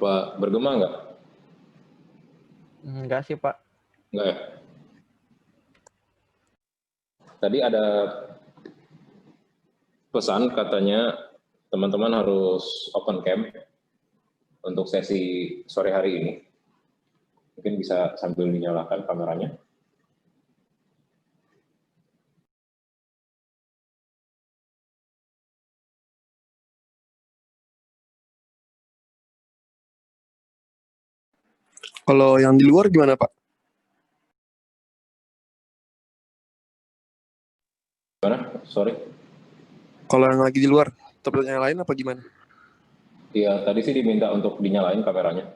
Pak bergema nggak? Enggak sih, Pak. Nggak ya? Tadi ada pesan katanya teman-teman harus open cam untuk sesi sore hari ini. Mungkin bisa sambil dinyalakan kameranya. Kalau yang di luar gimana, Pak? Gimana? Sorry. Kalau yang lagi di luar, tablet yang lain apa gimana? Iya, tadi sih diminta untuk dinyalain kameranya.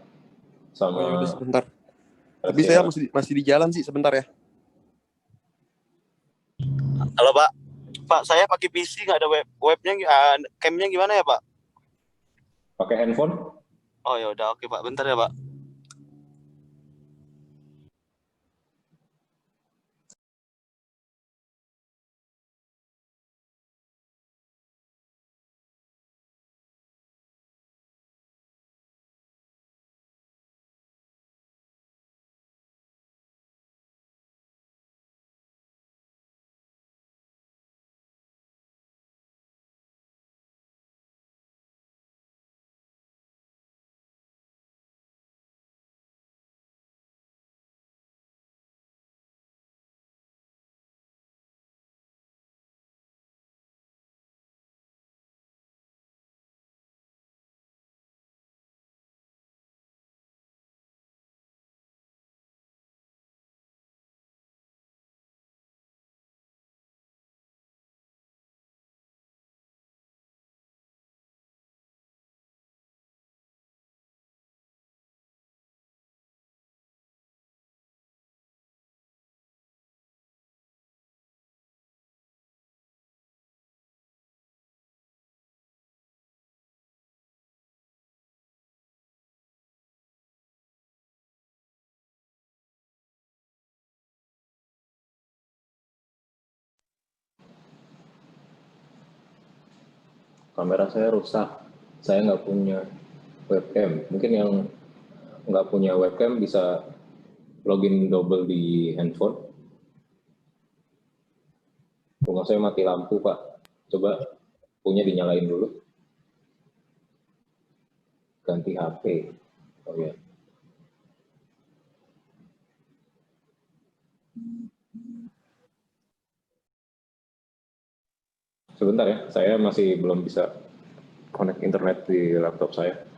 Sama Oh, yaudah sebentar. Tapi saya masih di jalan sih, sebentar ya. Halo Pak, Pak saya pakai PC nggak ada webnya, camnya gimana ya Pak? Pakai handphone? Oh ya udah, oke Pak, bentar ya Pak. Kamera saya rusak. Saya nggak punya webcam. Mungkin yang nggak punya webcam bisa login double di handphone. Rumah saya mati lampu, Pak. Coba punya dinyalain dulu. Ganti HP. Oh ya. Sebentar ya, saya masih belum bisa connect internet di laptop saya.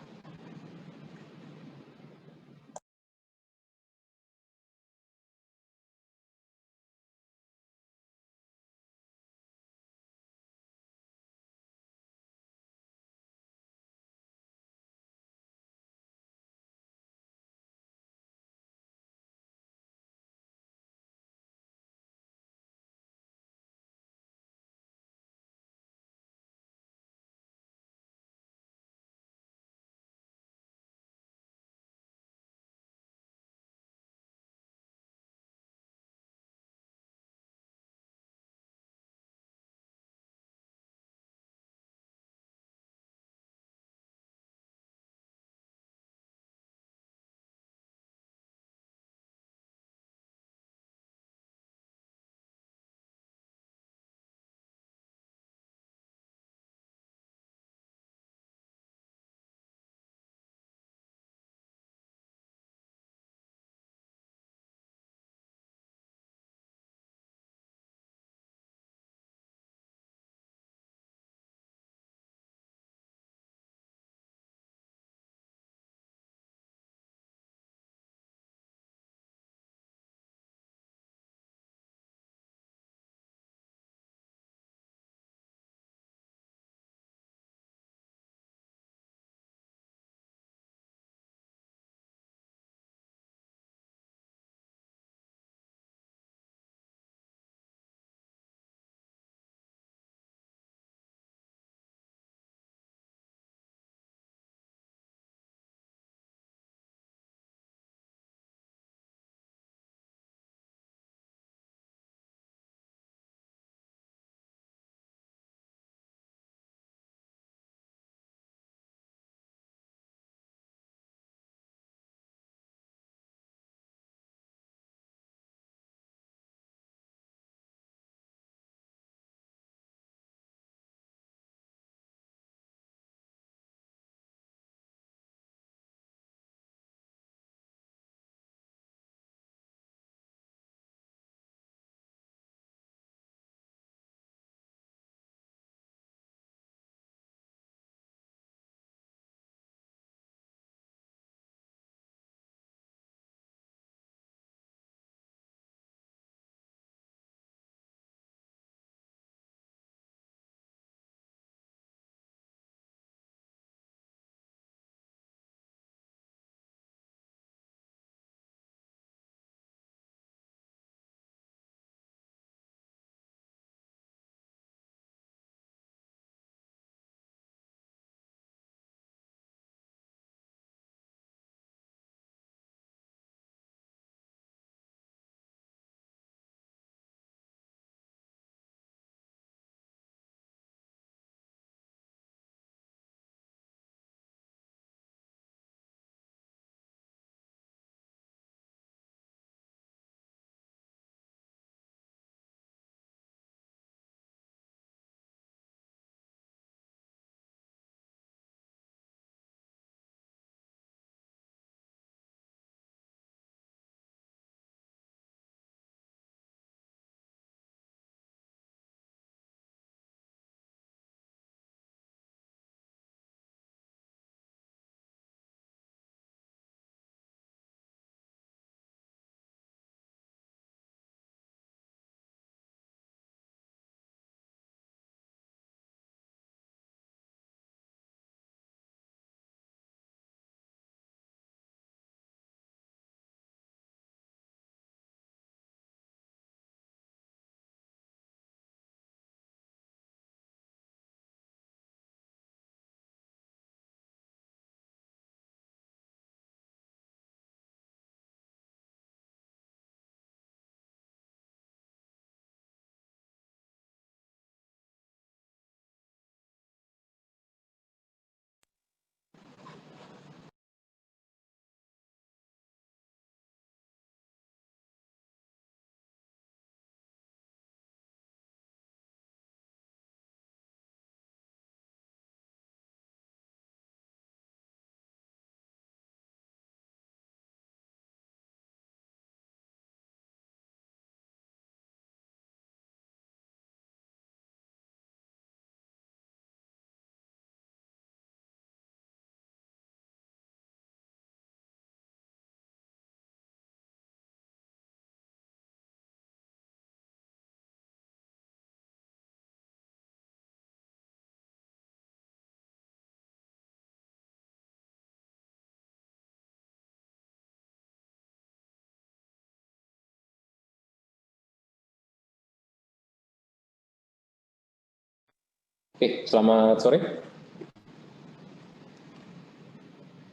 Oke, selamat sore.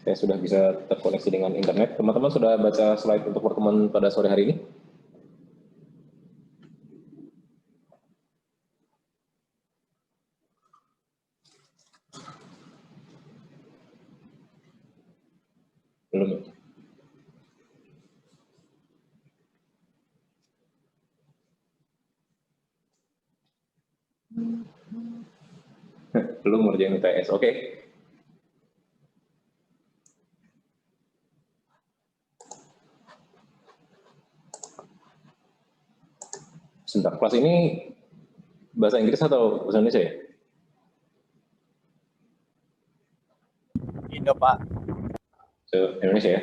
Saya sudah bisa terkoneksi dengan internet. Teman-teman sudah baca slide untuk pertemuan pada sore hari ini? Belum ya? Belum ngerjain UTS, oke. Sebentar, kelas ini bahasa Inggris atau bahasa Indonesia ya? Indo, Pak. Indonesia ya?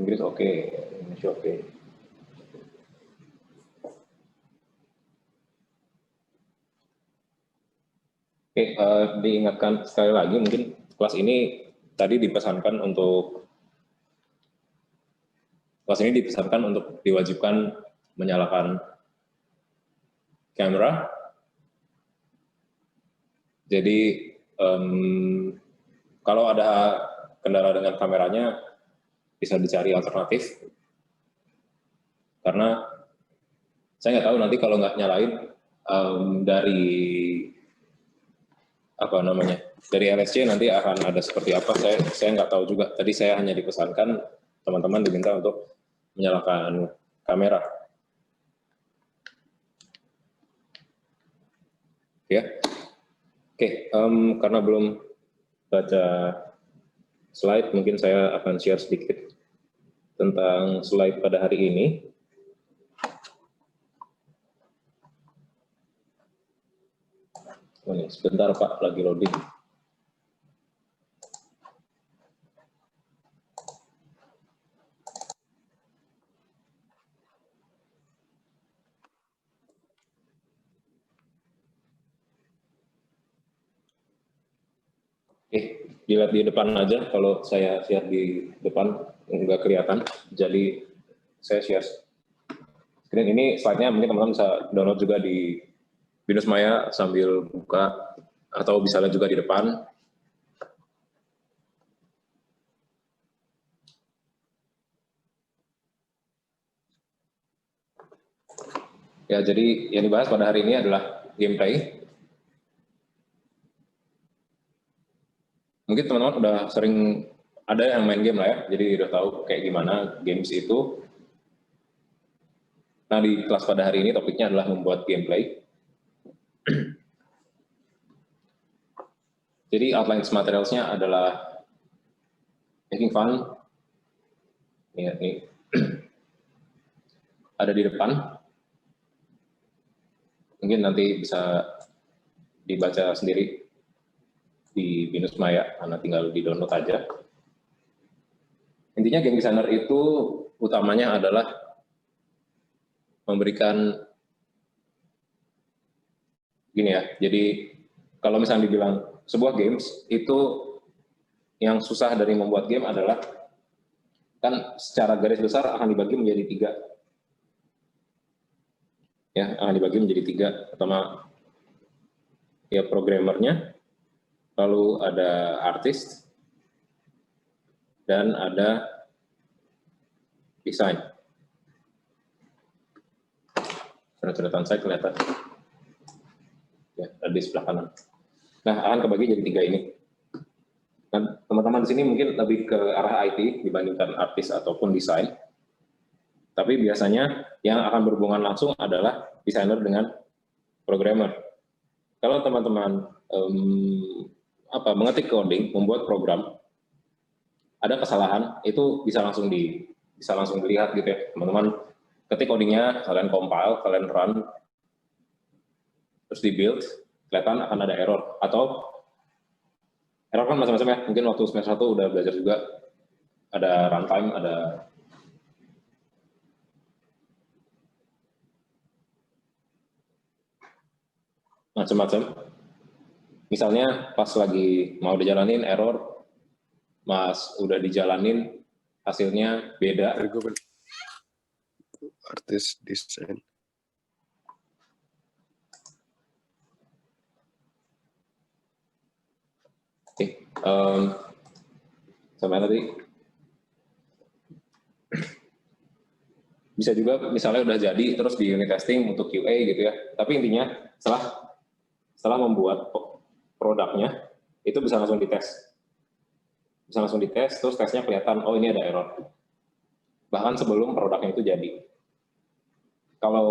Inggris oke, Indonesia oke. Oke, diingatkan sekali lagi, mungkin kelas ini tadi dipesankan untuk diwajibkan menyalakan kamera. Jadi kalau ada kendala dengan kameranya bisa dicari alternatif. Karena saya nggak tahu nanti kalau nggak nyalain dari LSC nanti akan ada seperti apa. Saya nggak tahu juga. Tadi saya hanya dipesankan teman-teman diminta untuk menyalakan kamera. Ya, oke. Karena belum baca slide, mungkin saya akan share sedikit tentang slide pada hari ini. Oh, nih, sebentar Pak, lagi loading. Dilihat di depan aja, kalau saya share di depan nggak kelihatan, jadi saya share screen. Ini slide-nya mungkin teman-teman bisa download juga di Binus Maya sambil buka, atau bisa lihat juga di depan. Ya, jadi yang dibahas pada hari ini adalah gameplay. Mungkin teman-teman udah sering ada yang main game lah ya, jadi udah tahu kayak gimana games itu. Nah, di kelas pada hari ini topiknya adalah membuat gameplay. Jadi outline materials-nya adalah making fun. Ini ada di depan. Mungkin nanti bisa dibaca sendiri di Binus Maya, karena tinggal di-download aja. Intinya game designer itu utamanya adalah memberikan gini ya, jadi kalau misalnya dibilang sebuah games itu yang susah dari membuat game adalah kan secara garis besar akan dibagi menjadi 3. Ya, akan dibagi menjadi 3. Pertama ya programmernya, lalu ada artis, dan ada desain. Coretan saya kelihatan. Ya, ada di sebelah kanan. Nah, akan kebagi jadi 3 ini. Nah, teman-teman di sini mungkin lebih ke arah IT dibandingkan artis ataupun desain. Tapi biasanya yang akan berhubungan langsung adalah desainer dengan programmer. Kalau teman-teman mengetik coding, membuat program, ada kesalahan, itu bisa langsung dilihat gitu ya. Teman-teman ketik codingnya, kalian compile, kalian run, terus di build, kelihatan akan ada error. Atau error kan macam-macam ya, mungkin waktu semester 1 udah belajar juga, ada runtime, ada macam-macam. Misalnya pas lagi mau dijalanin error, mas udah dijalanin hasilnya beda. artis desain. Oke, sampai tadi bisa juga misalnya udah jadi terus di unit testing untuk QA gitu ya. Tapi intinya setelah membuat produknya itu bisa langsung dites. Bisa langsung dites, terus tesnya kelihatan, oh ini ada error. Bahkan sebelum produknya itu jadi. Kalau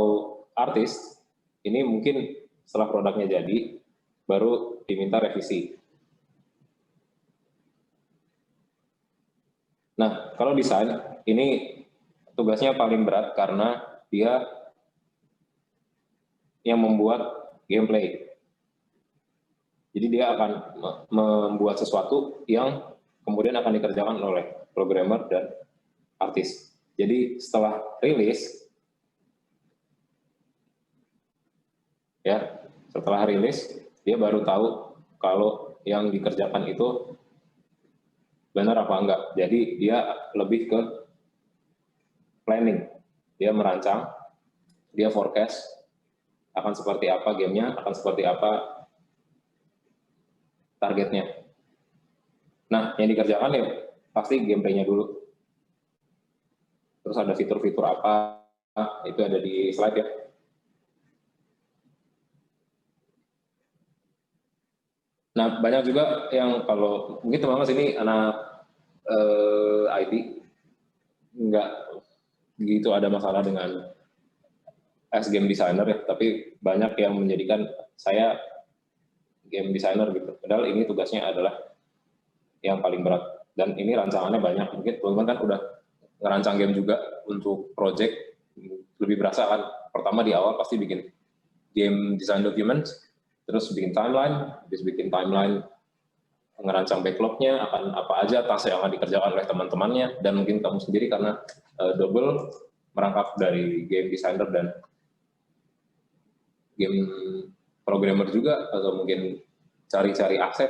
artis, ini mungkin setelah produknya jadi, baru diminta revisi. Nah, kalau desain, ini tugasnya paling berat karena dia yang membuat gameplay. Jadi dia akan membuat sesuatu yang kemudian akan dikerjakan oleh programmer dan artis. Jadi setelah rilis, dia baru tahu kalau yang dikerjakan itu benar apa enggak. Jadi dia lebih ke planning, dia merancang, dia forecast akan seperti apa gamenya, akan seperti apa targetnya. Nah, yang dikerjakan ya pasti gameplaynya dulu. Terus ada fitur-fitur apa, itu ada di slide ya. Nah, banyak juga yang kalau mungkin teman-teman sini anak IT nggak gitu ada masalah dengan as game designer ya, tapi banyak yang menjadikan saya game designer gitu. Padahal ini tugasnya adalah yang paling berat dan ini rancangannya banyak. Mungkin teman-teman kan udah ngerancang game juga untuk project, lebih berasa kan. Pertama di awal pasti bikin game design document, terus bikin timeline, ngerancang backlognya, akan apa aja task yang akan dikerjakan oleh teman-temannya, dan mungkin kamu sendiri karena double merangkap dari game designer dan game programmer juga, atau mungkin cari-cari aset.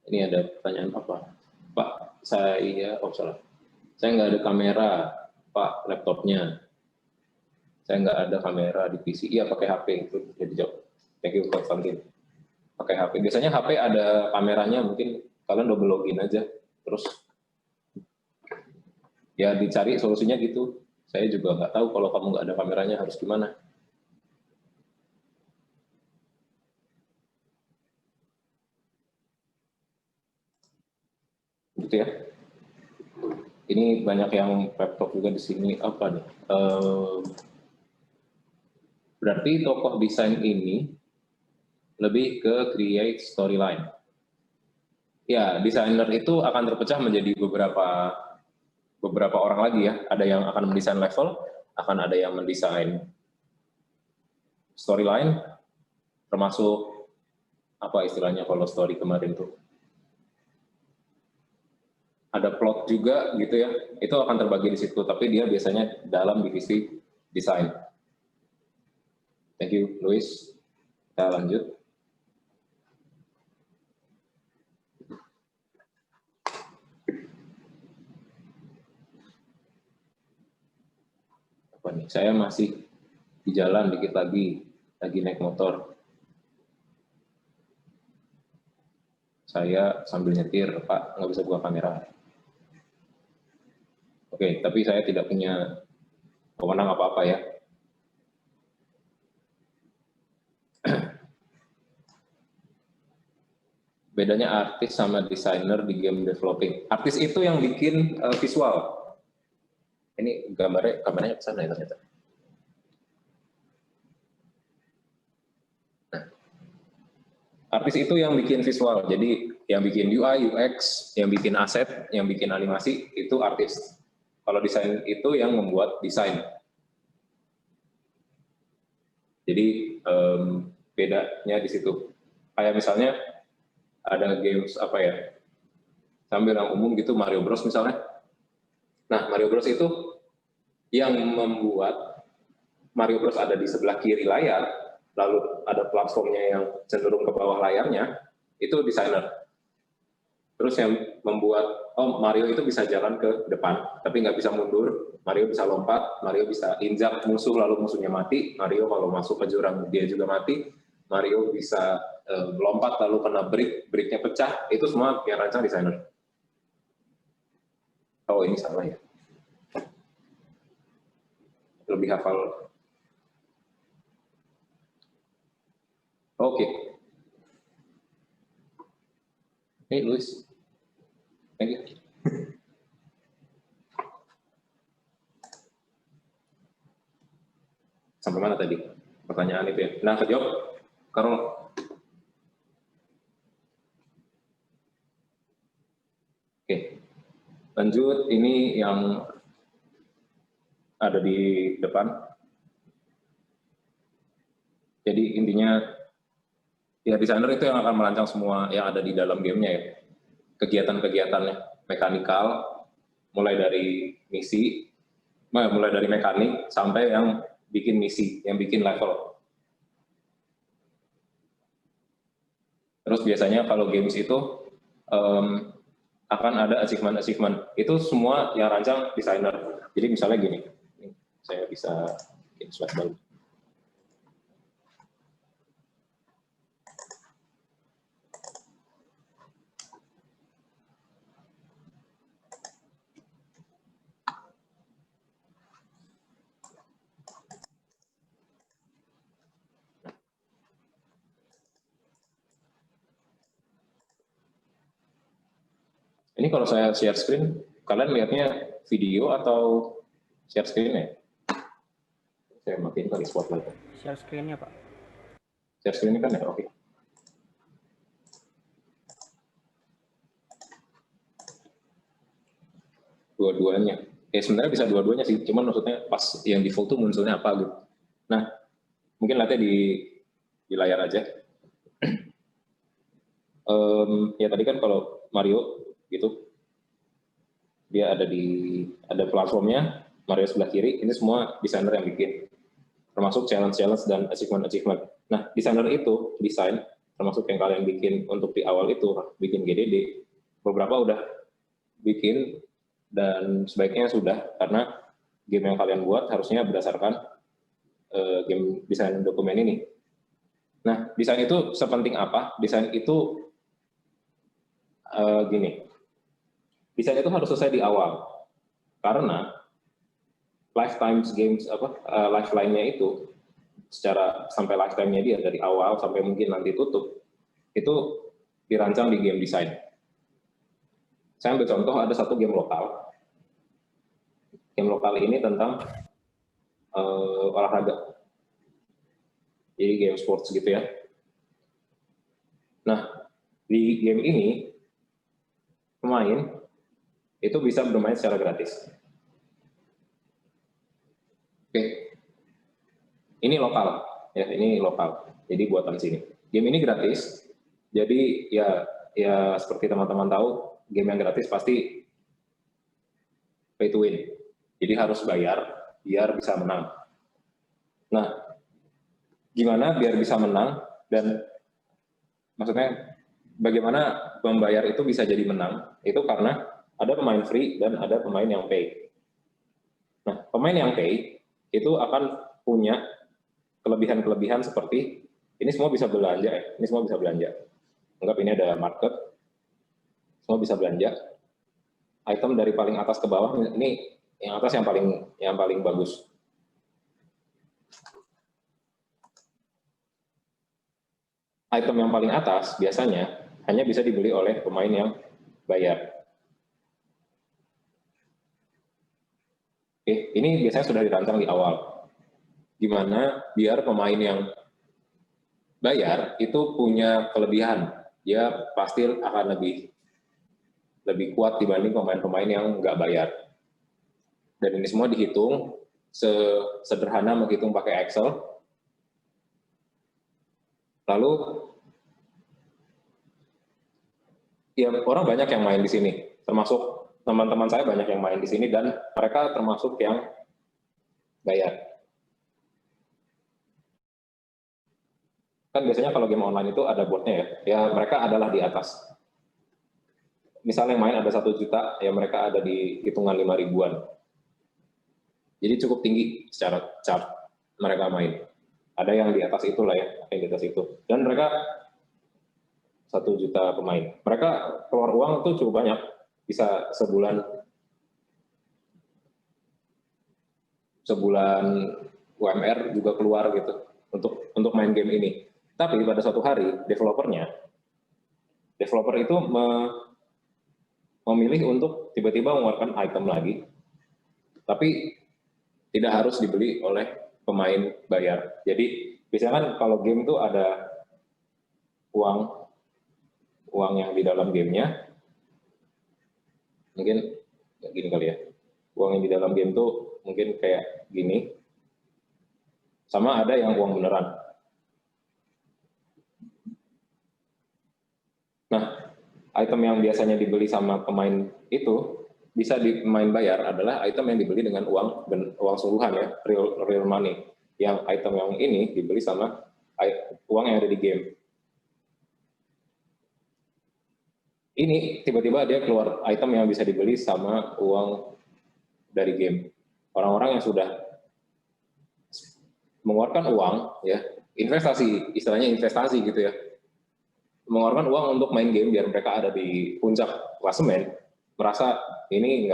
Ini ada pertanyaan apa? Pak, saya nggak ada kamera, Pak, laptopnya. Saya nggak ada kamera di PC. Iya, pakai HP, itu jadi jawab. Thank you, Pak Franklin. Pakai HP. Biasanya HP ada kameranya, mungkin kalian double login aja. Terus ya dicari solusinya gitu. Saya juga nggak tahu kalau kamu nggak ada kameranya harus gimana. Gitu ya. Ini banyak yang laptop juga di sini. Apa nih? Berarti tokoh desain ini lebih ke create storyline. Ya, desainer itu akan terpecah menjadi beberapa orang lagi ya. Ada yang akan mendesain level, akan ada yang mendesain storyline, termasuk apa istilahnya kalau story kemarin tuh. Ada plot juga gitu ya. Itu akan terbagi di situ, tapi dia biasanya dalam divisi desain. Thank you, Luis. Kita lanjut. Apa nih? Saya masih di jalan dikit lagi naik motor. Saya sambil nyetir, Pak, nggak bisa buka kamera. Oke, tapi saya tidak punya wewenang apa-apa ya. Bedanya artis sama desainer di game developing. Artis itu yang bikin visual. Ini kameranya ke sana ya ternyata. Nah, artis itu yang bikin visual. Jadi yang bikin UI, UX, yang bikin aset, yang bikin animasi itu artis. Kalau desain itu yang membuat desain. Jadi bedanya di situ. Kayak misalnya ada games apa ya, sambil yang umum gitu Mario Bros misalnya. Nah, Mario Bros itu yang membuat Mario Bros ada di sebelah kiri layar, lalu ada platformnya yang cenderung ke bawah layarnya, itu desainer. Terus yang membuat, oh Mario itu bisa jalan ke depan, tapi nggak bisa mundur. Mario bisa lompat, Mario bisa injak musuh lalu musuhnya mati. Mario kalau masuk ke jurang dia juga mati. Mario bisa lompat lalu kena bricknya pecah. Itu semua yang rancang desainer. Oh ini salah ya. Lebih hafal. Oke. Hey Luis. Thank you. Sampai mana tadi? Pertanyaan itu ya. Nah, jawab, Karol. Oke. Lanjut, ini yang ada di depan. Jadi intinya, ya desainer itu yang akan merancang semua yang ada di dalam gamenya ya. Kegiatan-kegiatannya, mekanikal, mulai dari misi, mulai dari mekanik, sampai yang bikin misi, yang bikin level. Terus biasanya kalau games itu akan ada achievement. Itu semua yang rancang desainer. Jadi misalnya gini, saya bisa bikin slide baru. Ini kalau saya share screen, kalian lihatnya video atau share screen ya? Saya matiin kali spotlight. Share screen-nya, Pak. Share screen kan ya? Oke. Dua-duanya. Ya sebenarnya bisa dua-duanya sih, cuman maksudnya pas yang default tuh munculnya apa gitu. Nah, mungkin lihatnya di layar aja. Ya tadi kan kalau Mario gitu, dia ada platformnya, Mario sebelah kiri, ini semua desainer yang bikin, termasuk challenge-challenge dan achievement-achievement. Nah, desainer itu desain, termasuk yang kalian bikin untuk di awal itu, bikin GDD, beberapa udah bikin dan sebaiknya sudah, karena game yang kalian buat harusnya berdasarkan game desain dokumen ini. Nah, desain itu sepenting apa? Desain itu gini, desain itu harus selesai di awal, karena lifetime games lifeline-nya itu secara sampai lifetime-nya dia dari awal sampai mungkin nanti tutup itu dirancang di game design. Saya ambil contoh ada satu game lokal. Game lokal ini tentang olahraga. Jadi game sports gitu ya. Nah, di game ini pemain itu bisa bermain secara gratis. Oke. Ini lokal, ya ini lokal. Jadi buatan sini. Game ini gratis. Jadi ya seperti teman-teman tahu, game yang gratis pasti pay to win. Jadi harus bayar biar bisa menang. Nah, gimana biar bisa menang dan maksudnya bagaimana membayar itu bisa jadi menang? Itu karena ada pemain free dan ada pemain yang pay. Nah, pemain yang pay itu akan punya kelebihan-kelebihan seperti ini semua bisa belanja ya, ini semua bisa belanja. Anggap ini ada market, semua bisa belanja. Item dari paling atas ke bawah, ini yang atas yang paling bagus. Item yang paling atas biasanya hanya bisa dibeli oleh pemain yang bayar. Oke, ini biasanya sudah dirancang di awal. Gimana biar pemain yang bayar itu punya kelebihan, dia pasti akan lebih kuat dibanding pemain-pemain yang nggak bayar. Dan ini semua dihitung sederhana menghitung pakai Excel. Lalu ya orang banyak yang main di sini, termasuk teman-teman saya banyak yang main di sini dan mereka termasuk yang bayar. Kan biasanya kalau game online itu ada botnya ya, ya mereka adalah di atas. misalnya yang main ada 1 juta, ya mereka ada di hitungan 5 ribuan. Jadi cukup tinggi secara chart mereka main. Ada yang di atas itulah ya, ada yang di atas itu. Dan mereka 1 juta pemain. Mereka keluar uang tuh cukup banyak, bisa sebulan UMR juga keluar gitu untuk main game ini. Tapi pada suatu hari developer itu memilih untuk tiba-tiba mengeluarkan item lagi, tapi tidak harus dibeli oleh pemain bayar. Jadi biasanya kan kalau game itu ada uang yang di dalam gamenya, mungkin gini kali ya, uang yang di dalam game tuh mungkin kayak gini, sama ada yang uang beneran. Nah, item yang biasanya dibeli sama pemain itu bisa di pemain bayar adalah item yang dibeli dengan uang sungguhan ya, real money. Yang item yang ini dibeli sama uang yang ada di game. Ini tiba-tiba dia keluar item yang bisa dibeli sama uang dari game. Orang-orang yang sudah mengeluarkan uang, ya investasi, istilahnya investasi gitu ya, mengeluarkan uang untuk main game biar mereka ada di puncak klasemen, merasa ini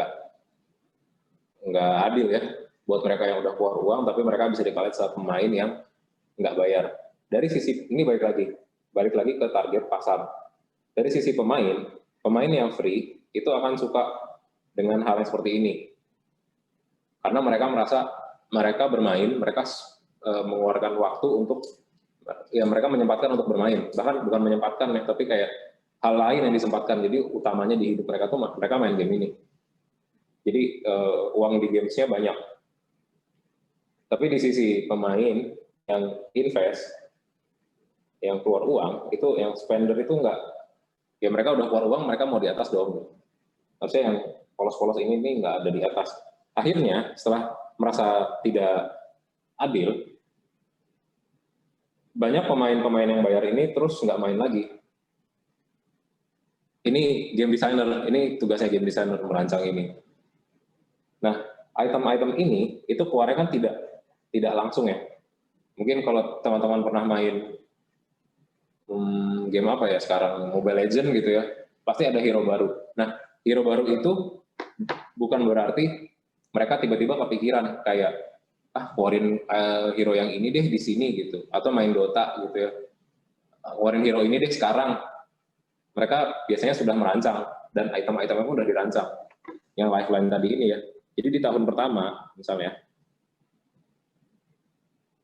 nggak adil ya buat mereka yang udah keluar uang, tapi mereka bisa dikalah sama pemain yang nggak bayar. Dari sisi ini balik lagi ke target pasar. Dari sisi pemain yang free itu akan suka dengan hal yang seperti ini, karena mereka merasa mereka bermain, mereka mengeluarkan waktu untuk, ya mereka menyempatkan untuk bermain, bahkan bukan menyempatkan ya, tapi kayak hal lain yang disempatkan. Jadi utamanya di hidup mereka tuh mereka main game ini. Jadi uang di gamesnya banyak. Tapi di sisi pemain yang invest, yang keluar uang, itu yang spender itu enggak. Ya mereka udah keluar uang, mereka mau di atas dong. Harusnya yang polos-polos ini enggak ada di atas. Akhirnya setelah merasa tidak adil, banyak pemain-pemain yang bayar ini terus nggak main lagi. Ini game designer, ini tugasnya game designer merancang ini. Nah, item-item ini itu keluarnya kan tidak langsung ya. Mungkin kalau teman-teman pernah main game apa ya sekarang, Mobile Legends gitu ya, pasti ada hero baru. Nah, hero baru itu bukan berarti mereka tiba-tiba kepikiran kayak keluarin hero yang ini deh di sini gitu, atau main Dota gitu ya, keluarin hero ini deh sekarang. Mereka biasanya sudah merancang dan item-itemnya pun udah dirancang. Yang lifeline tadi ini ya. Jadi di tahun pertama misalnya,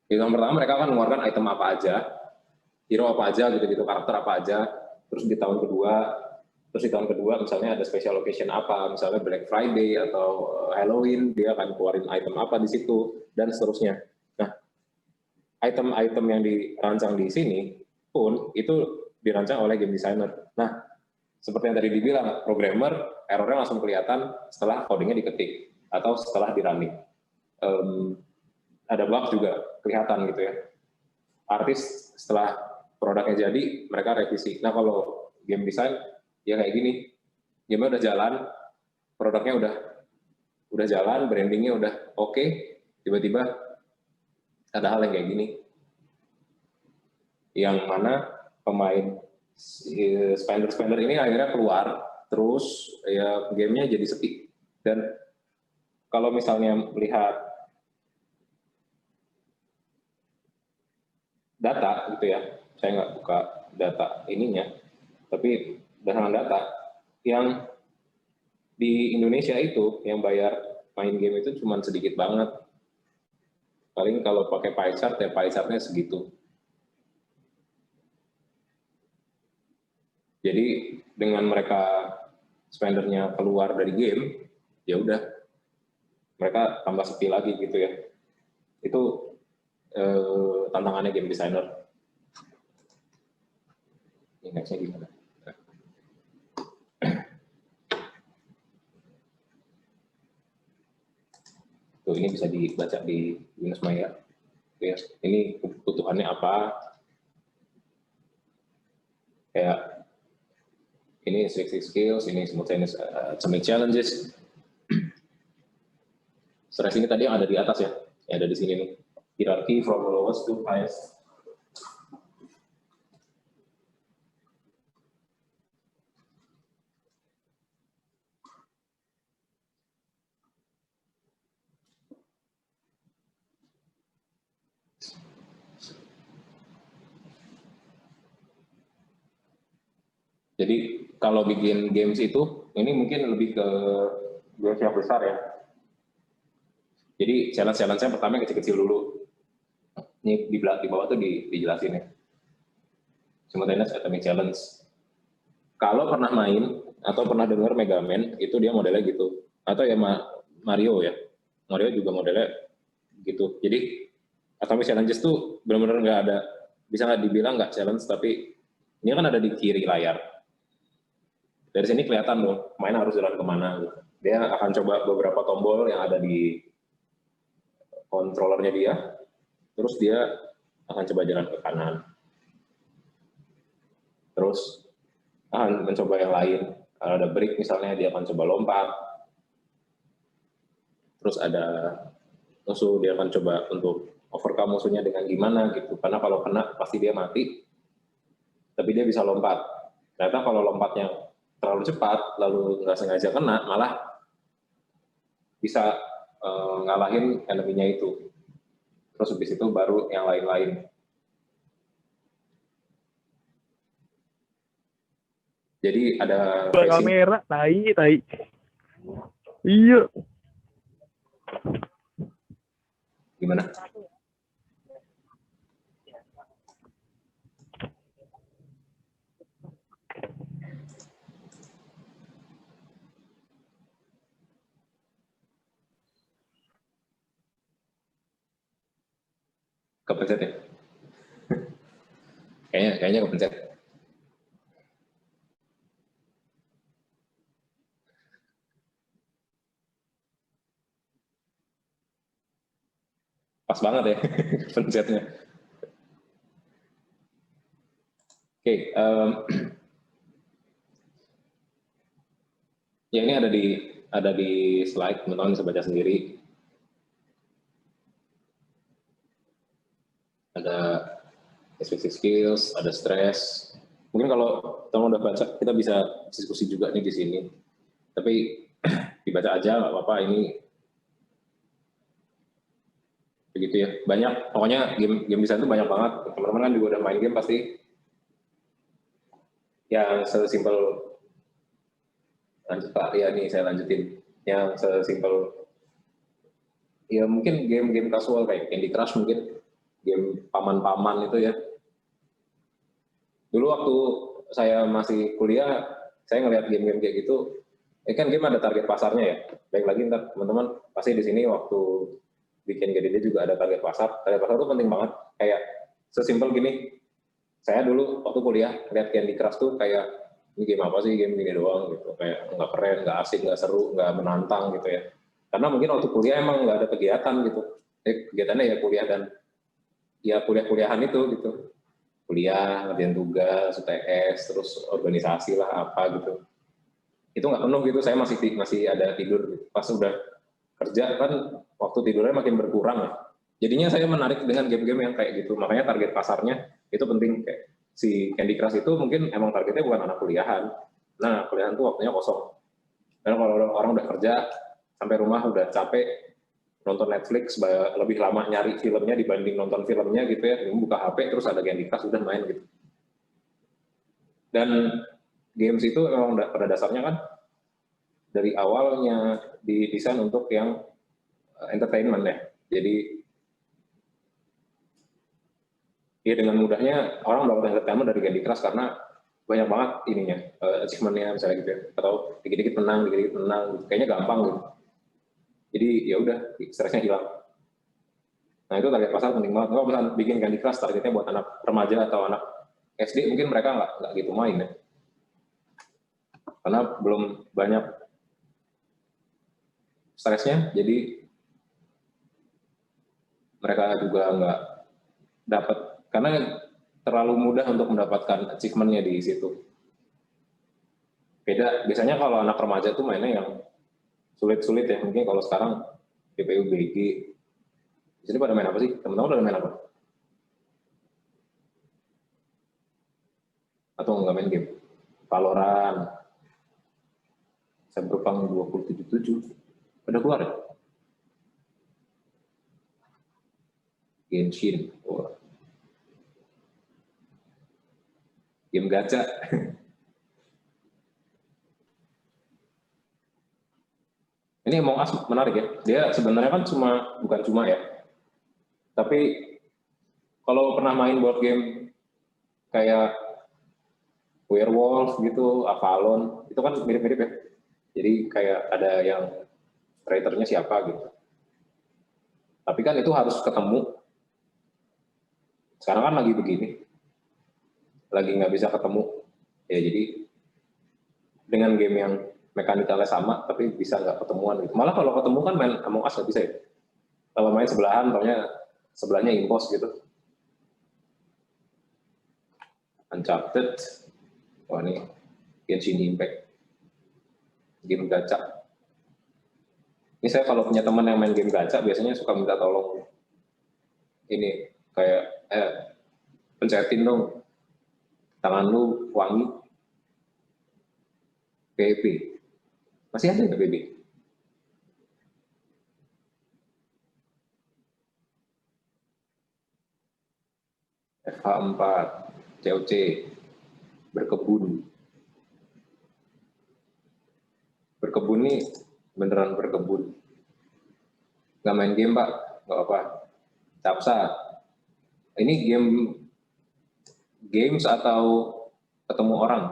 di tahun pertama mereka akan mengeluarkan item apa aja, hero apa aja gitu-gitu, karakter apa aja. Terus di tahun kedua misalnya ada special occasion apa, misalnya Black Friday atau Halloween, dia akan keluarin item apa di situ dan seterusnya. Nah, item-item yang dirancang di sini pun itu dirancang oleh game designer. Nah, seperti yang tadi dibilang, programmer errornya langsung kelihatan setelah codingnya diketik atau setelah di running. Ada bug juga kelihatan gitu ya. Artis setelah produknya jadi, mereka revisi. Nah, kalau game design ya kayak gini, game-nya udah jalan, produknya udah jalan, brandingnya udah oke, tiba-tiba ada hal yang kayak gini, yang mana pemain spender ini akhirnya keluar, terus ya gamenya jadi sepi. Dan kalau misalnya melihat data gitu ya, saya nggak buka data ininya, tapi berdasarkan data yang di Indonesia itu yang bayar main game itu cuma sedikit banget. Paling kalau pakai pie chart ya pie chartnya segitu. Jadi dengan mereka spendernya keluar dari game, ya udah mereka tambah sepi lagi gitu ya. Itu tantangannya game designer. Indeksnya gimana? Tuh, ini bisa dibaca di Windows Maya. Ya, ini kebutuhannya apa? Kayak Ini restricted skills, ini simultaneous atomic challenges. Stress ini tadi yang ada di atas ya, yang ada di sini nih. Hierarchy from lowest to highest. Jadi kalau bikin games itu, ini mungkin lebih ke games yang besar ya. Jadi challenge-challenge-nya pertama yang kecil-kecil dulu. Ini di bawah tuh dijelasin ya. Simultaneous Atomic Challenge. Kalau pernah main atau pernah dengar Mega Man, itu dia modelnya gitu. Atau ya Mario ya. Mario juga modelnya gitu. Jadi Atomic Challenges tuh benar-benar nggak ada, bisa nggak dibilang nggak challenge, tapi ini kan ada di kiri layar. Dari sini kelihatan loh, main harus jalan kemana. Gitu. Dia akan coba beberapa tombol yang ada di kontrolernya dia, terus dia akan coba jalan ke kanan. Terus akan mencoba yang lain. Kalau ada break misalnya, dia akan coba lompat. Terus ada musuh, dia akan coba untuk overcome musuhnya dengan gimana gitu. Karena kalau kena, pasti dia mati. Tapi dia bisa lompat. Ternyata kalau lompatnya terlalu cepat, lalu nggak sengaja kena, malah bisa ngalahin enemy-nya itu. Terus habis itu baru yang lain-lain. Jadi ada kamera, tai. Iya. Gimana? Kepencet ya? kayaknya kepencet. Pas banget ya pencetnya. Oke, ya ini ada di slide, teman-teman bisa baca sendiri. Ada specific skills, ada stress. Mungkin kalau teman udah baca, kita bisa diskusi juga nih di sini. Tapi dibaca aja, nggak apa-apa. Ini begitu ya. Banyak, pokoknya game design itu banyak banget. Teman-teman kan juga udah main game pasti. Yang sesimpel, lanjut Pak, ya nih saya lanjutin. Yang sesimpel, ya mungkin game-game casual kayak Candy Crush mungkin. Game paman-paman itu ya. Dulu waktu saya masih kuliah, saya ngelihat game-game kayak gitu, kan game ada target pasarnya ya. Baik lagi ntar teman-teman, pasti di sini waktu bikin GDD juga ada target pasar. Target pasar itu penting banget. Kayak sesimpel gini, saya dulu waktu kuliah lihat Candy Crush tuh kayak, ini game apa sih, game gini doang gitu. Kayak nggak keren, nggak asik, nggak seru, nggak menantang gitu ya. Karena mungkin waktu kuliah emang nggak ada kegiatan gitu. Kegiatannya ya kuliah dan ya kuliah-kuliahan itu gitu, kuliah, ngerjain tugas, UTS, terus organisasi lah apa gitu. Itu nggak penuh gitu, saya masih ada tidur gitu. Pas udah kerja kan waktu tidurnya makin berkurang ya. Jadinya saya menarik dengan game-game yang kayak gitu. Makanya target pasarnya itu penting. Kayak si Candy Crush itu mungkin emang targetnya bukan anak kuliahan. Nah, kuliahan tuh waktunya kosong. Karena kalau orang udah kerja sampai rumah udah capek, nonton Netflix lebih lama nyari filmnya dibanding nonton filmnya gitu ya, buka HP terus ada Candy Crush udah main gitu. Dan games itu memang pada dasarnya kan dari awalnya didesain untuk yang entertainment ya. Jadi ya dengan mudahnya orang dapat entertainment dari Candy Crush karena banyak banget ininya, achievement-nya misalnya gitu ya. Atau dikit-dikit menang, gitu. Kayaknya gampang gitu. Jadi ya udah stresnya hilang. Nah itu target pasar penting banget. Kalau misalnya bikin Candy Crush targetnya buat anak remaja atau anak SD mungkin mereka nggak gitu main ya. Karena belum banyak stresnya, jadi mereka juga nggak dapat karena terlalu mudah untuk mendapatkan achievement-nya di situ. Beda, biasanya kalau anak remaja tuh mainnya yang sulit-sulit ya, mungkin kalau sekarang PPUBG. Di sini pada main apa sih? Teman-teman pada main apa? Atau nggak main game? Valorant, Cyberpunk 2077, udah keluar ya? Genshin, wah. Game gacha. Ini Among Us menarik ya. Dia sebenarnya kan bukan cuma ya. Tapi kalau pernah main board game kayak Werewolf gitu, Avalon, itu kan mirip-mirip ya. Jadi kayak ada yang writernya siapa gitu. Tapi kan itu harus ketemu. Sekarang kan lagi begini, lagi nggak bisa ketemu. Ya jadi dengan game yang mekanikalnya sama, tapi bisa nggak ketemuan gitu. Malah kalau ketemu kan main Among Us nggak bisa ya. Kalau main sebelahan, taunya sebelahnya impos gitu. Uncharted, wah ini Genshin Impact, game gacha. Ini saya kalau punya teman yang main game gacha, biasanya suka minta tolong ini kayak pencetin dong tangan lu wangi PB. Masih ada ya PB? FH4, COC, berkebun. Berkebun nih beneran berkebun. Nggak main game Pak, nggak apa. Capsa. Ini games atau ketemu orang?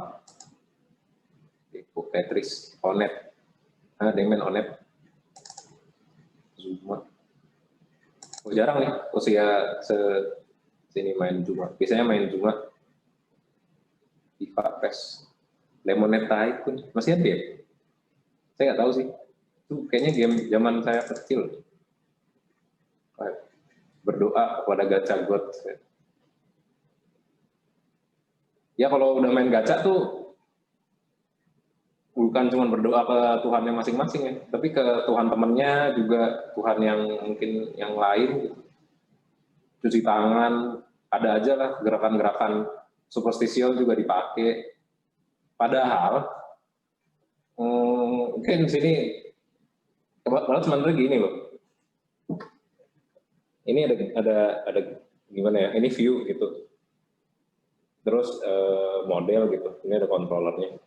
Tetris, Onet. Ada yang main Onet. Zuma. Oh, jarang nih usia sini main Zuma. Biasanya main Zuma. FIFA, PES, Lemonade Tycoon. Masih ada ya? Saya nggak tahu sih. Itu kayaknya game zaman saya kecil. Berdoa kepada gacha god. Ya kalau udah main gacha tuh bukan cuma berdoa ke Tuhannya masing-masing ya, tapi ke Tuhan temennya juga, Tuhan yang mungkin yang lain gitu. Cuci tangan, ada aja lah gerakan-gerakan superstisial juga dipakai. Padahal mungkin di sini malah sebenarnya gini loh. Ini ada gimana ya? Ini view gitu. Terus model gitu. Ini ada controllernya.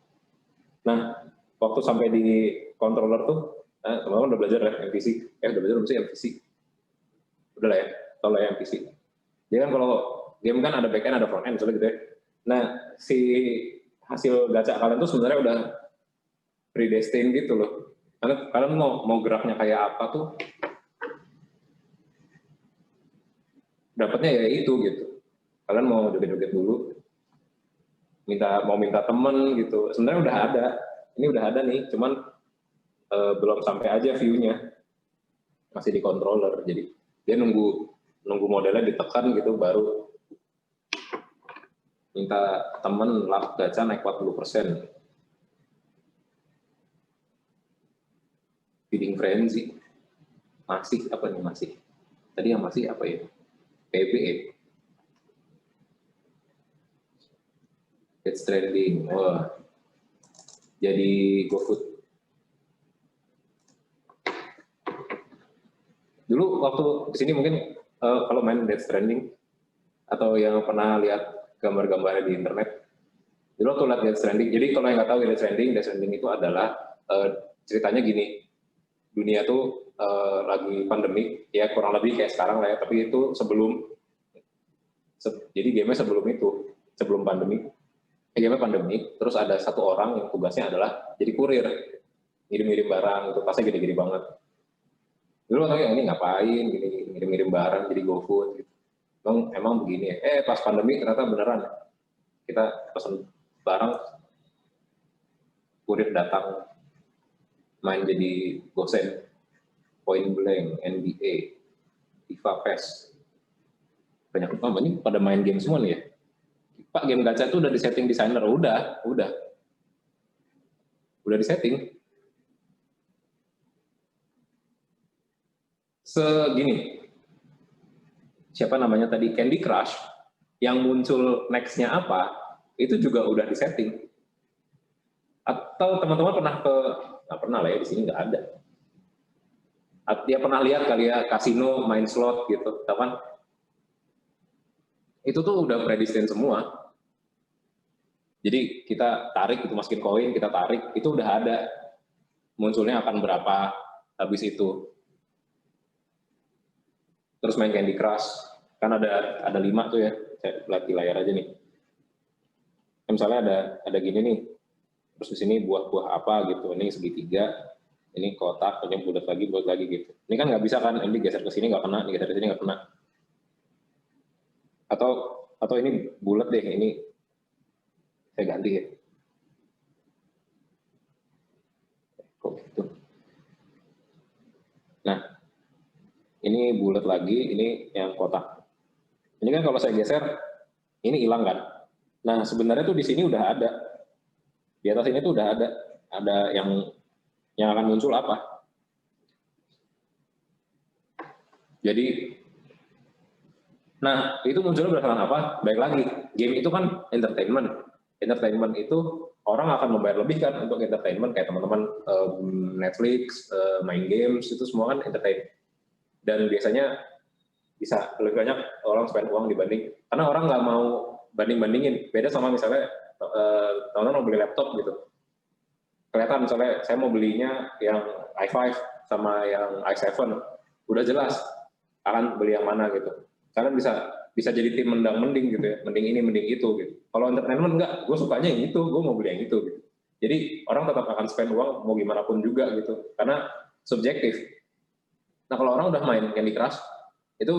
Nah, waktu sampai di controller tuh, teman-teman udah belajar ya MVC? Udah belajar belum sih MVC? Udah lah ya, tau lah ya MVC. Jadi kan kalau game kan ada back end, ada front end, misalnya gitu ya. Nah, si hasil gacha kalian tuh sebenarnya udah predestined gitu loh. Karena kalian mau geraknya kayak apa tuh, dapatnya ya itu gitu. Kalian mau joget-joget dulu, mau minta temen gitu. Sebenarnya udah ada, ini udah ada nih, cuman belum sampai aja view-nya, masih di controller. Jadi dia nunggu modelnya ditekan gitu, baru minta temen lah gacha naik 40%. Feeding frenzy masih apa nih masih? Tadi yang masih apa ya? PB. Death Stranding, wah, jadi GoFood. Dulu waktu di sini mungkin kalau main Death Stranding atau yang pernah lihat gambar-gambarnya di internet, dulu waktu lihat Death Stranding. Jadi kalau yang nggak tahu Death Stranding itu adalah ceritanya gini, dunia tuh lagi pandemi, ya kurang lebih kayak sekarang lah ya, tapi itu jadi game-nya sebelum pandemi. Game pandemi, terus ada satu orang yang tugasnya adalah jadi kurir, ngirim-ngirim barang, itu pasnya gede-gede banget. Dulu waktu ini ngapain, gini ngirim-ngirim barang, jadi GoFood, gitu. Emang begini ya, pas pandemi ternyata beneran, kita pesan barang, kurir datang, main jadi gosen, Point Blank, NBA, FIFA, PES, banyak ini pada main game semua nih ya. Pak, game gacha itu udah di setting designer, udah. udah disetting. Segini, siapa namanya tadi, Candy Crush, yang muncul next-nya apa, itu juga udah disetting. Atau teman-teman pernah nggak pernah lah ya, di sini nggak ada. Dia pernah lihat kali ya, kasino, main slot gitu, kan? Itu tuh udah predestined semua. Jadi kita tarik, itu masukin koin, kita tarik, itu udah ada. Munculnya akan berapa habis itu. Terus main Candy Crush, kan ada 5 tuh ya, saya lihat di layar aja nih. Misalnya ada gini nih, terus di sini buah-buah apa gitu, ini segitiga, ini kotak, ini bulat lagi gitu. Ini kan nggak bisa kan, ini geser ke sini nggak kena, geser ke sini nggak kena. Atau ini bulat deh, ini saya ganti ya. Kok gitu. Nah, ini bulat lagi, ini yang kotak. Ini kan kalau saya geser, ini hilang kan. Nah, sebenarnya tuh di sini udah ada. Di atas ini tuh udah ada yang akan muncul apa. Jadi, nah itu munculnya berdasarkan apa? Baik lagi, game itu kan entertainment. Entertainment itu orang akan membayar lebih kan untuk entertainment, kayak teman-teman Netflix, main games, itu semua kan entertain. Dan biasanya bisa lebih banyak orang spend uang dibanding, karena orang nggak mau banding-bandingin. Beda sama misalnya teman-teman mau beli laptop gitu, kelihatan misalnya saya mau belinya yang i5 sama yang i7, udah jelas akan beli yang mana gitu, karena bisa jadi tim mendang-mending gitu ya, mending ini mending itu gitu. Kalau entertainment enggak, gue sukanya yang itu, gue mau beli yang itu gitu. Jadi orang tetap akan spend uang mau gimana pun juga gitu, karena subjektif. Nah kalau orang udah main Candy Crush, itu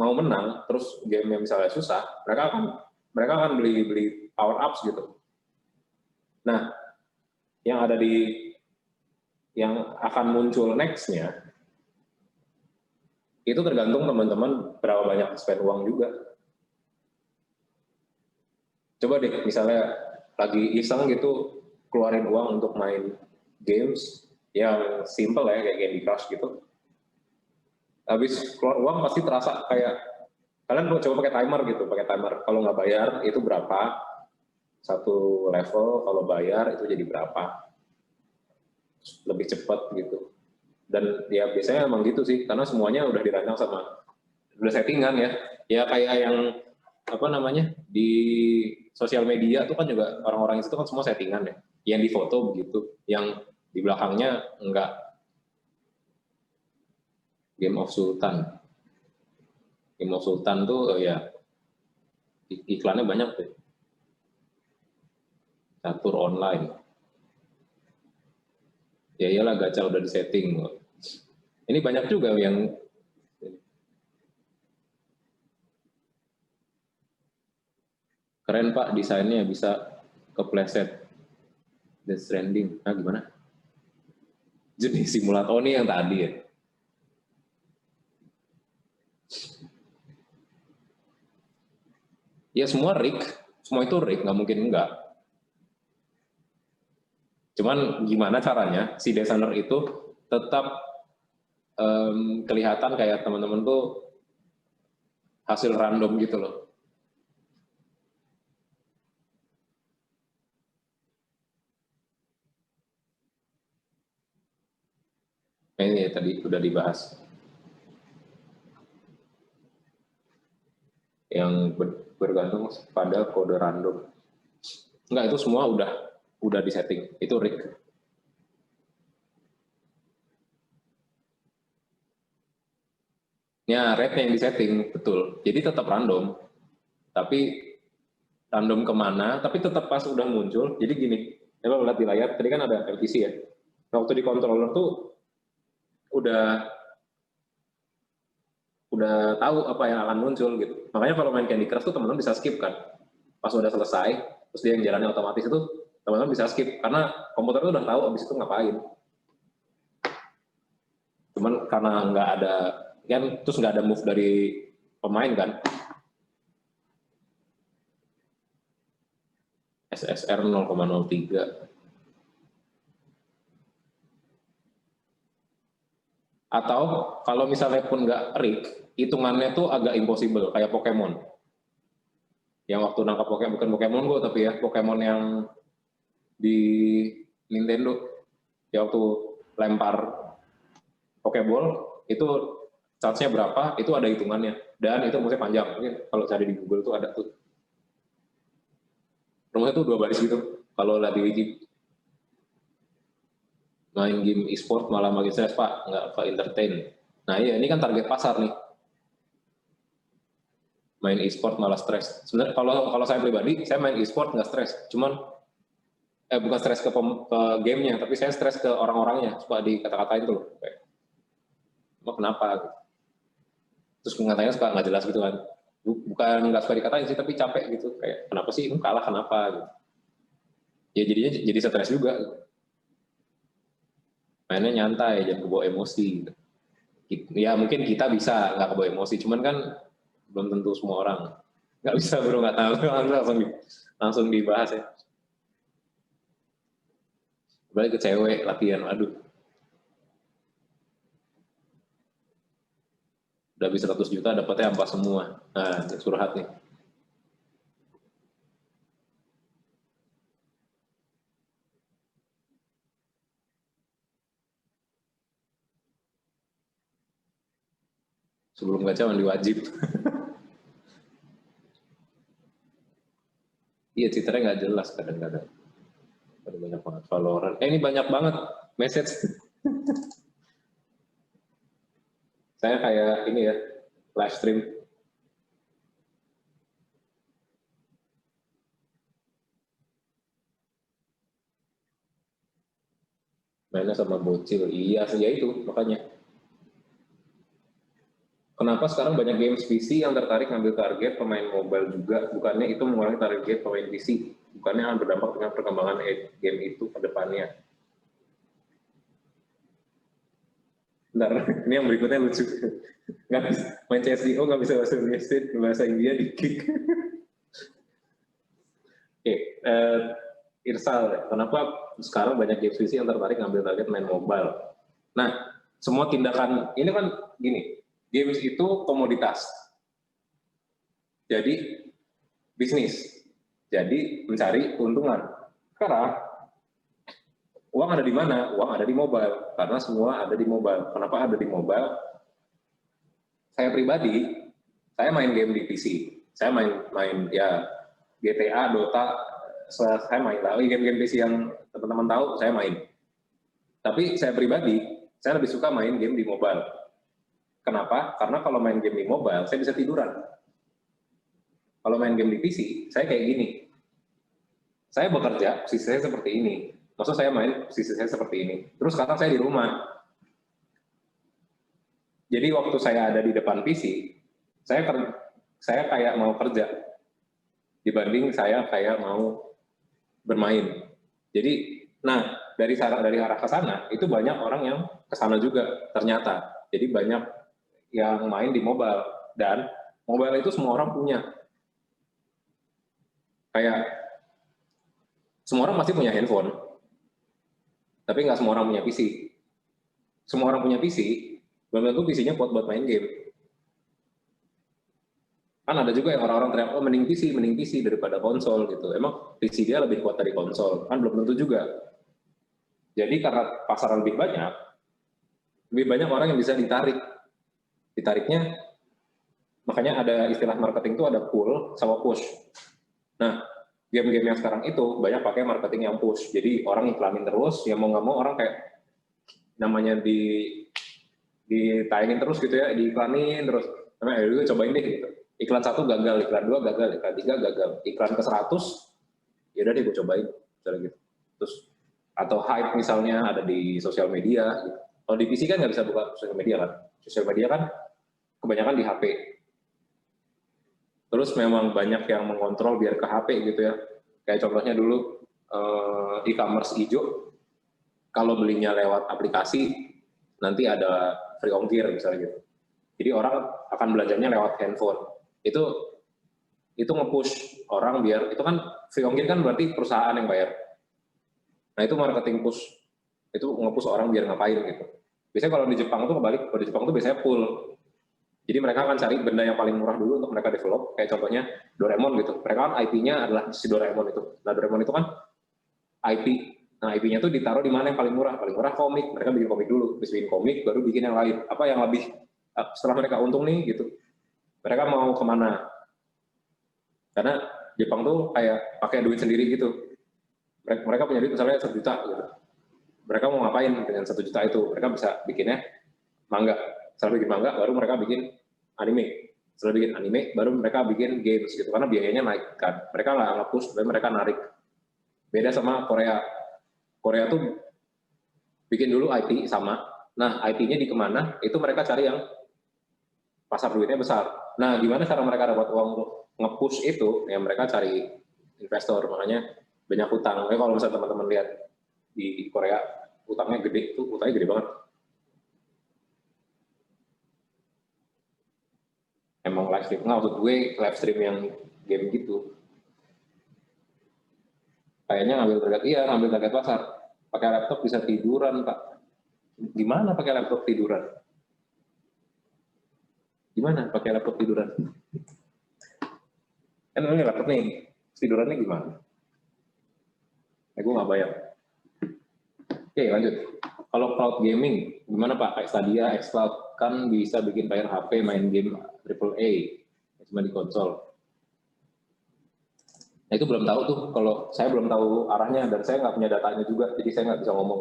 mau menang, terus game yang misalnya susah, mereka akan beli power ups gitu. Nah, yang akan muncul next-nya, itu tergantung teman-teman berapa banyak spend uang juga. Coba deh, misalnya lagi iseng gitu, keluarin uang untuk main games yang simple ya, kayak Candy Crush gitu. Habis keluar uang pasti terasa kayak, kalian coba pakai timer gitu, pakai timer. Kalau nggak bayar itu berapa, satu level, kalau bayar itu jadi berapa. Lebih cepat gitu. Dan ya biasanya emang gitu sih, karena semuanya udah dirancang udah settingan ya. Ya kayak yang apa namanya di sosial media tuh kan juga orang-orang itu kan semua settingan ya. Yang di foto begitu, yang di belakangnya enggak. Game of Sultan. Game of Sultan tuh ya iklannya banyak tuh. Catur online. Ya iyalah, gacha udah disetting. Ini banyak juga yang keren Pak, desainnya bisa kepleset. Death Stranding. Nah gimana? Jenis simulator ini yang tadi ya. Ya semua rig, semua itu rig, nggak mungkin enggak. Cuman gimana caranya si desainer itu tetap kelihatan kayak teman-teman tuh hasil random gitu loh. Nah, ini ya, tadi udah dibahas. Yang bergantung pada kode random. Enggak, itu semua udah disetting, itu rig. Ya, rate yang disetting, betul. Jadi tetap random, tapi random kemana, tapi tetap pas udah muncul. Jadi gini, coba lihat di layar, tadi kan ada LTC ya. Nah, waktu di controller tuh udah tahu apa yang akan muncul gitu. Makanya kalau main Candy Crush tuh teman-teman bisa skip kan. Pas udah selesai, terus dia yang jalannya otomatis itu teman-teman bisa skip karena komputer tuh udah tahu abis itu ngapain. Cuman karena nggak ada kan, terus nggak ada move dari pemain kan. SSR 0,03. Atau kalau misalnya pun nggak rig, hitungannya tuh agak impossible, kayak Pokemon. Yang waktu nangkap Pokemon, bukan Pokemon Go, tapi ya Pokemon yang di Nintendo, ya waktu lempar Pokeball, itu charge-nya berapa, itu ada hitungannya. Dan itu rumusnya panjang, mungkin kalau cari di Google tuh ada tuh. Rumusnya tuh 2 baris gitu, kalau lihat di wiki. Main game e-sport malah makin stres Pak, nggak ke entertain. Nah iya, ini kan target pasar nih. Main e-sport malah stres. Sebenarnya kalau saya pribadi, saya main e-sport nggak stres. Cuman, bukan stres ke gamenya, tapi saya stres ke orang-orangnya. Suka dikata-katain tuh. Emang kenapa? Gitu. Terus ngatanya suka nggak jelas gitu kan. Bukan nggak suka dikatain sih, tapi capek gitu. Kayak, kenapa sih? Kalah kenapa? Gitu. Ya jadinya jadi stres juga. Gitu. Mainnya nyantai, jangan kebawa emosi. Gitu. Ya mungkin kita bisa nggak kebawa emosi, cuman kan belum tentu semua orang. Nggak bisa bro, nggak tahu. langsung dibahas ya. Balik ke cewek, latihan, aduh. Udah habis 100 juta, dapatnya apa semua. Nah, curhat nih. Sebelum gacha mandi wajib. Iya, citranya nggak jelas kadang-kadang. Ada banyak banget Valorant. Ini banyak banget message. Saya kayak ini ya, live stream. Mainnya sama bocil. Iya, ya itu makanya. Kenapa sekarang banyak games PC yang tertarik ngambil target pemain mobile juga? Bukannya itu mengurangi target pemain PC? Bukannya akan berdampak dengan perkembangan game itu ke depannya? Bentar, ini yang berikutnya lucu. Nggak bisa, main CSGO nggak bisa bahasa Indonesia, bahasa India di kick. Oke, Irsal, kenapa sekarang banyak games PC yang tertarik ngambil target main mobile? Nah, semua tindakan, ini kan gini, games itu komoditas. Jadi, bisnis. Jadi, mencari keuntungan. Sekarang, uang ada di mana? Uang ada di mobile. Karena semua ada di mobile. Kenapa ada di mobile? Saya pribadi, saya main game di PC. Saya main ya GTA, Dota, saya main. Tapi game-game PC yang teman-teman tahu, saya main. Tapi saya pribadi, saya lebih suka main game di mobile. Kenapa? Karena kalau main game di mobile, saya bisa tiduran. Kalau main game di PC, saya kayak gini. Saya bekerja, posisi saya seperti ini. Maksud saya main, posisi saya seperti ini. Terus sekarang saya di rumah. Jadi waktu saya ada di depan PC, saya kayak mau kerja. Dibanding saya kayak mau bermain. Jadi, nah dari arah ke sana, itu banyak orang yang ke sana juga ternyata. Jadi banyak yang main di mobile. Dan mobile itu semua orang punya. Kayak semua orang pasti punya handphone, tapi nggak semua orang punya PC. Semua orang punya PC, belum tentu PC-nya buat main game. Kan ada juga yang orang-orang teriak, oh mending PC daripada konsol gitu. Emang PC dia lebih kuat dari konsol? Kan belum tentu juga. Jadi karena pasaran lebih banyak orang yang bisa ditarik. Ditariknya, makanya ada istilah marketing itu ada pull sama push. Nah, game-game yang sekarang itu banyak pakai marketing yang push. Jadi orang iklanin terus, ya mau nggak mau orang kayak namanya ditayangin terus gitu ya, diiklanin terus. Namanya ayo cobain deh gitu. Iklan 1 gagal, iklan 2 gagal, iklan 3 gagal. Iklan ke 100, ya udah deh gue cobain misalnya gitu. Terus atau hype misalnya ada di sosial media gitu. Kalau di PC kan nggak bisa buka sosial media kan. Sosial media kan kebanyakan di HP. Terus memang banyak yang mengontrol biar ke HP gitu ya. Kayak contohnya dulu e-commerce hijau, kalau belinya lewat aplikasi, nanti ada free ongkir misalnya gitu. Jadi orang akan belanjanya lewat handphone. Itu nge-push orang biar, itu kan free ongkir kan berarti perusahaan yang bayar. Nah itu marketing push, itu nge-push orang biar ngapain gitu. Biasanya kalau di Jepang tuh kebalik, kalau di Jepang tuh biasanya full. Jadi mereka akan cari benda yang paling murah dulu untuk mereka develop, kayak contohnya Doraemon gitu. Mereka kan IP-nya adalah si Doraemon itu. Nah Doraemon itu kan IP. Nah IP-nya tuh ditaruh di mana yang paling murah? Paling murah komik. Mereka bikin komik dulu, habis bikin komik baru bikin yang lain. Apa yang lebih setelah mereka untung nih gitu. Mereka mau kemana? Karena Jepang tuh kayak pakai duit sendiri gitu. Mereka punya duit misalnya 1 juta gitu. Mereka mau ngapain dengan 1 juta itu? Mereka bisa bikinnya manga. Setelah bikin manga, baru mereka bikin anime. Setelah bikin anime, baru mereka bikin games gitu. Karena biayanya naik kan. Mereka nggak nge-push, tapi mereka narik. Beda sama Korea. Korea tuh bikin dulu IP sama. Nah, IP-nya di kemana? Itu mereka cari yang pasar duitnya besar. Nah, gimana cara mereka dapat uang untuk nge-push itu? Ya mereka cari investor. Makanya banyak utang. Makanya kalau misalnya teman-teman lihat di Korea, utangnya gede, itu utangnya gede banget. Emang live stream, nggak maksud gue live stream yang game gitu. Kayaknya ngambil target pasar. Pakai laptop bisa tiduran, Pak. Gimana pakai laptop tiduran? Gimana pakai laptop tiduran? Kan ini laptop nih, tidurannya gimana? Gue nggak bayang. Oke, lanjut. Kalau cloud gaming, gimana Pak? Kayak Stadia, xCloud, kan bisa bikin bayar HP, main game AAA, cuma di konsol. Nah itu belum tahu tuh, kalau saya belum tahu arahnya, dan saya nggak punya datanya juga, jadi saya nggak bisa ngomong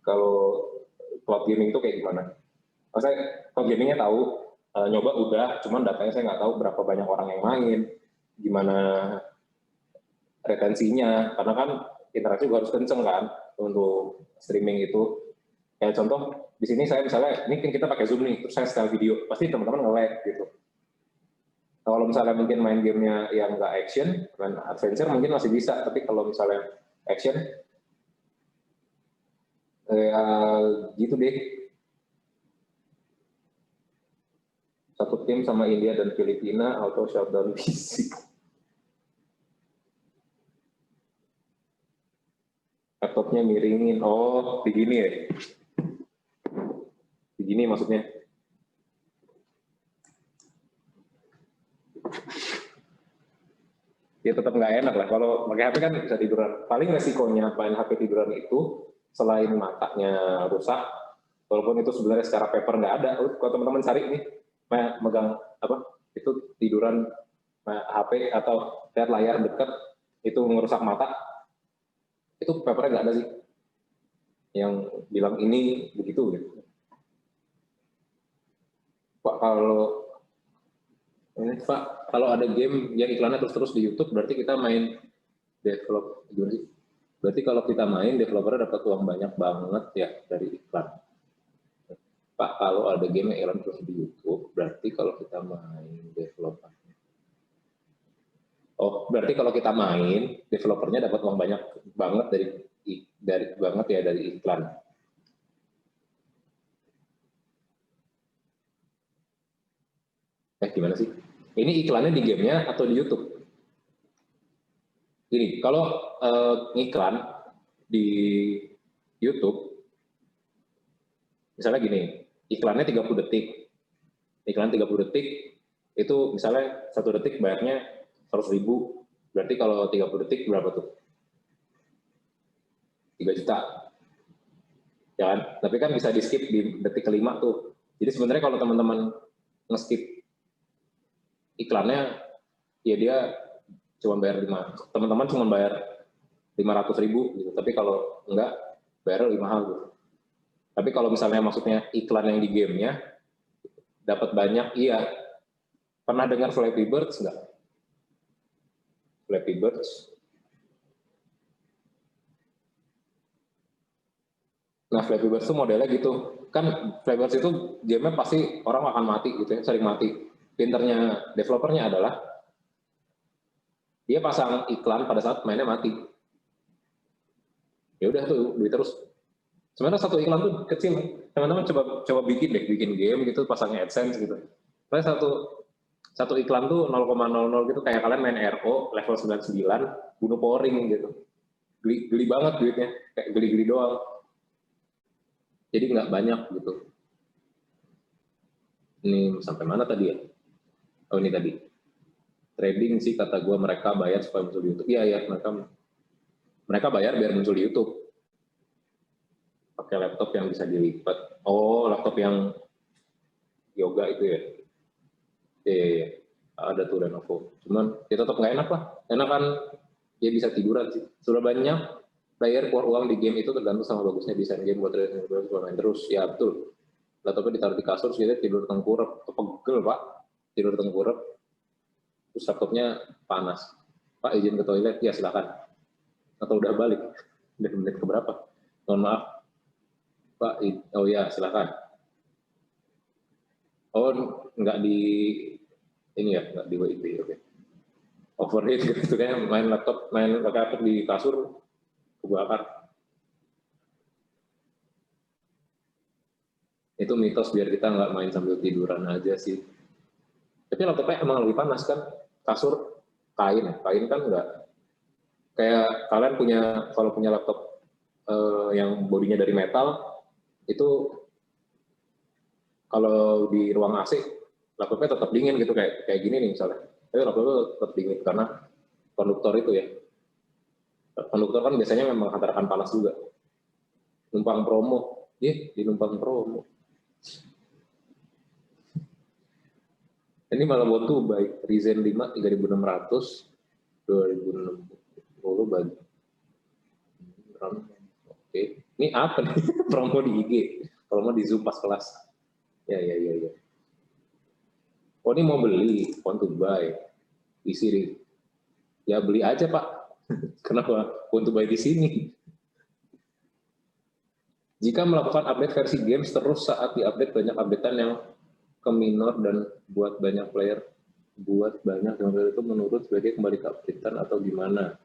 kalau cloud gaming itu kayak gimana. Kalau saya cloud gamingnya tahu, nyoba udah, cuman datanya saya nggak tahu berapa banyak orang yang main, gimana retensinya, karena kan interaksi juga harus kenceng kan untuk streaming itu. Kayak contoh di sini saya misalnya ini kan kita pakai Zoom nih, terus saya setel video, pasti teman-teman nge-lag gitu. Kalau misalnya mungkin main gamenya yang nggak action, main adventure mungkin masih bisa, tapi kalau misalnya action, gitu deh. Satu tim sama India dan Filipina auto shutdown PC. Laptopnya miringin, oh begini ya? Begini maksudnya. Ya tetap nggak enak lah, kalau pakai HP kan bisa tiduran. Paling resikonya main HP tiduran itu, selain matanya rusak, walaupun itu sebenarnya secara paper nggak ada, kalau teman-teman cari nih, megang apa itu tiduran HP atau lihat layar dekat, itu merusak mata, itu papernya nggak ada sih, yang bilang ini begitu gitu. Pak, kalau ada game yang iklannya terus-terus di YouTube, berarti kita main develop, gimana sih? Berarti kalau kita main, developernya dapat uang banyak banget ya dari iklan. Pak, kalau ada game yang iklan terus di YouTube, berarti kalau kita main developernya. Oh, berarti kalau kita main, developernya dapat uang banyak banget dari iklan. Gimana sih? Ini iklannya di gamenya atau di YouTube? Gini, kalau iklan di YouTube, misalnya gini, iklannya 30 detik. Iklan 30 detik, itu misalnya 1 detik bayarnya 100.000, berarti kalau 30 detik berapa tuh? 3 juta. Ya kan? Tapi kan bisa di skip di detik kelima tuh. Jadi sebenarnya kalau teman-teman nge-skip iklannya, ya dia cuma bayar teman-teman cuma bayar 500.000 gitu. Tapi kalau enggak, bayar lebih mahal gitu. Tapi kalau misalnya maksudnya iklan yang di gamenya dapat banyak, iya. Pernah dengar Flappy Birds nggak? Flappy Birds. Nah, Flappy Birds itu modelnya gitu. Kan Flappy Birds itu gamenya pasti orang akan mati gitu ya, sering mati. Pinternya developernya adalah dia pasang iklan pada saat mainnya mati. Ya udah tuh duit terus. Sebenarnya satu iklan tuh kecil. Teman-teman coba bikin game gitu, pasangnya AdSense gitu. Saya satu iklan tuh 0,00 gitu, kayak kalian main RO level 99 bunuh pouring gitu. Geli banget duitnya, kayak geli doang. Jadi nggak banyak gitu. Ini sampai mana tadi ya? Oh ini tadi. Trading sih kata gue mereka bayar supaya muncul di YouTube. Iya ya, mereka bayar biar muncul di YouTube. Pakai laptop yang bisa dilipat. Oh, laptop yang yoga itu ya. Iya. Ada tuh Lenovo. Cuman ya tetap nggak enak lah. Enak kan dia bisa tiduran sih. Sudah banyak player keluar uang di game itu tergantung sama bagusnya desain game buat main terus. Ya betul. Laptopnya ditaruh di kasur, kita tidur tengkurap. Pegel pak, tidur tengkurap. Terus laptopnya panas. Pak izin ke toilet, ya silakan. Atau udah balik. Udah menit keberapa? Mohon maaf. Pak, oh ya silakan. Oh nggak di ini ya, nggak di WIP, oke. Overheat gitu kayak main laptop di kasur kebakar. Itu mitos biar kita nggak main sambil tiduran aja sih. Tapi laptopnya emang lebih panas kan, kasur kain kan nggak kayak kalian kalau punya laptop yang bodinya dari metal itu kalau di ruang AC laptopnya tetap dingin gitu kayak gini nih misalnya. Tapi laptopnya tetap dingin karena konduktor itu ya. Konduktor kan biasanya memang menghantarkan panas juga. Numpang promo, di numpang promo. Ini malah buat baik Ryzen 5 3600 2060 bagi. Oke, ini apa nih promo di IG? Promo di Zoom pas kelas. Ya. Oh ini mau beli, want to buy di sini. Ya beli aja Pak. Kenapa want to buy di sini? Jika melakukan update versi games terus saat diupdate banyak updatean yang ke minor dan buat banyak player itu menurut sebagai kembali ke updatean atau gimana?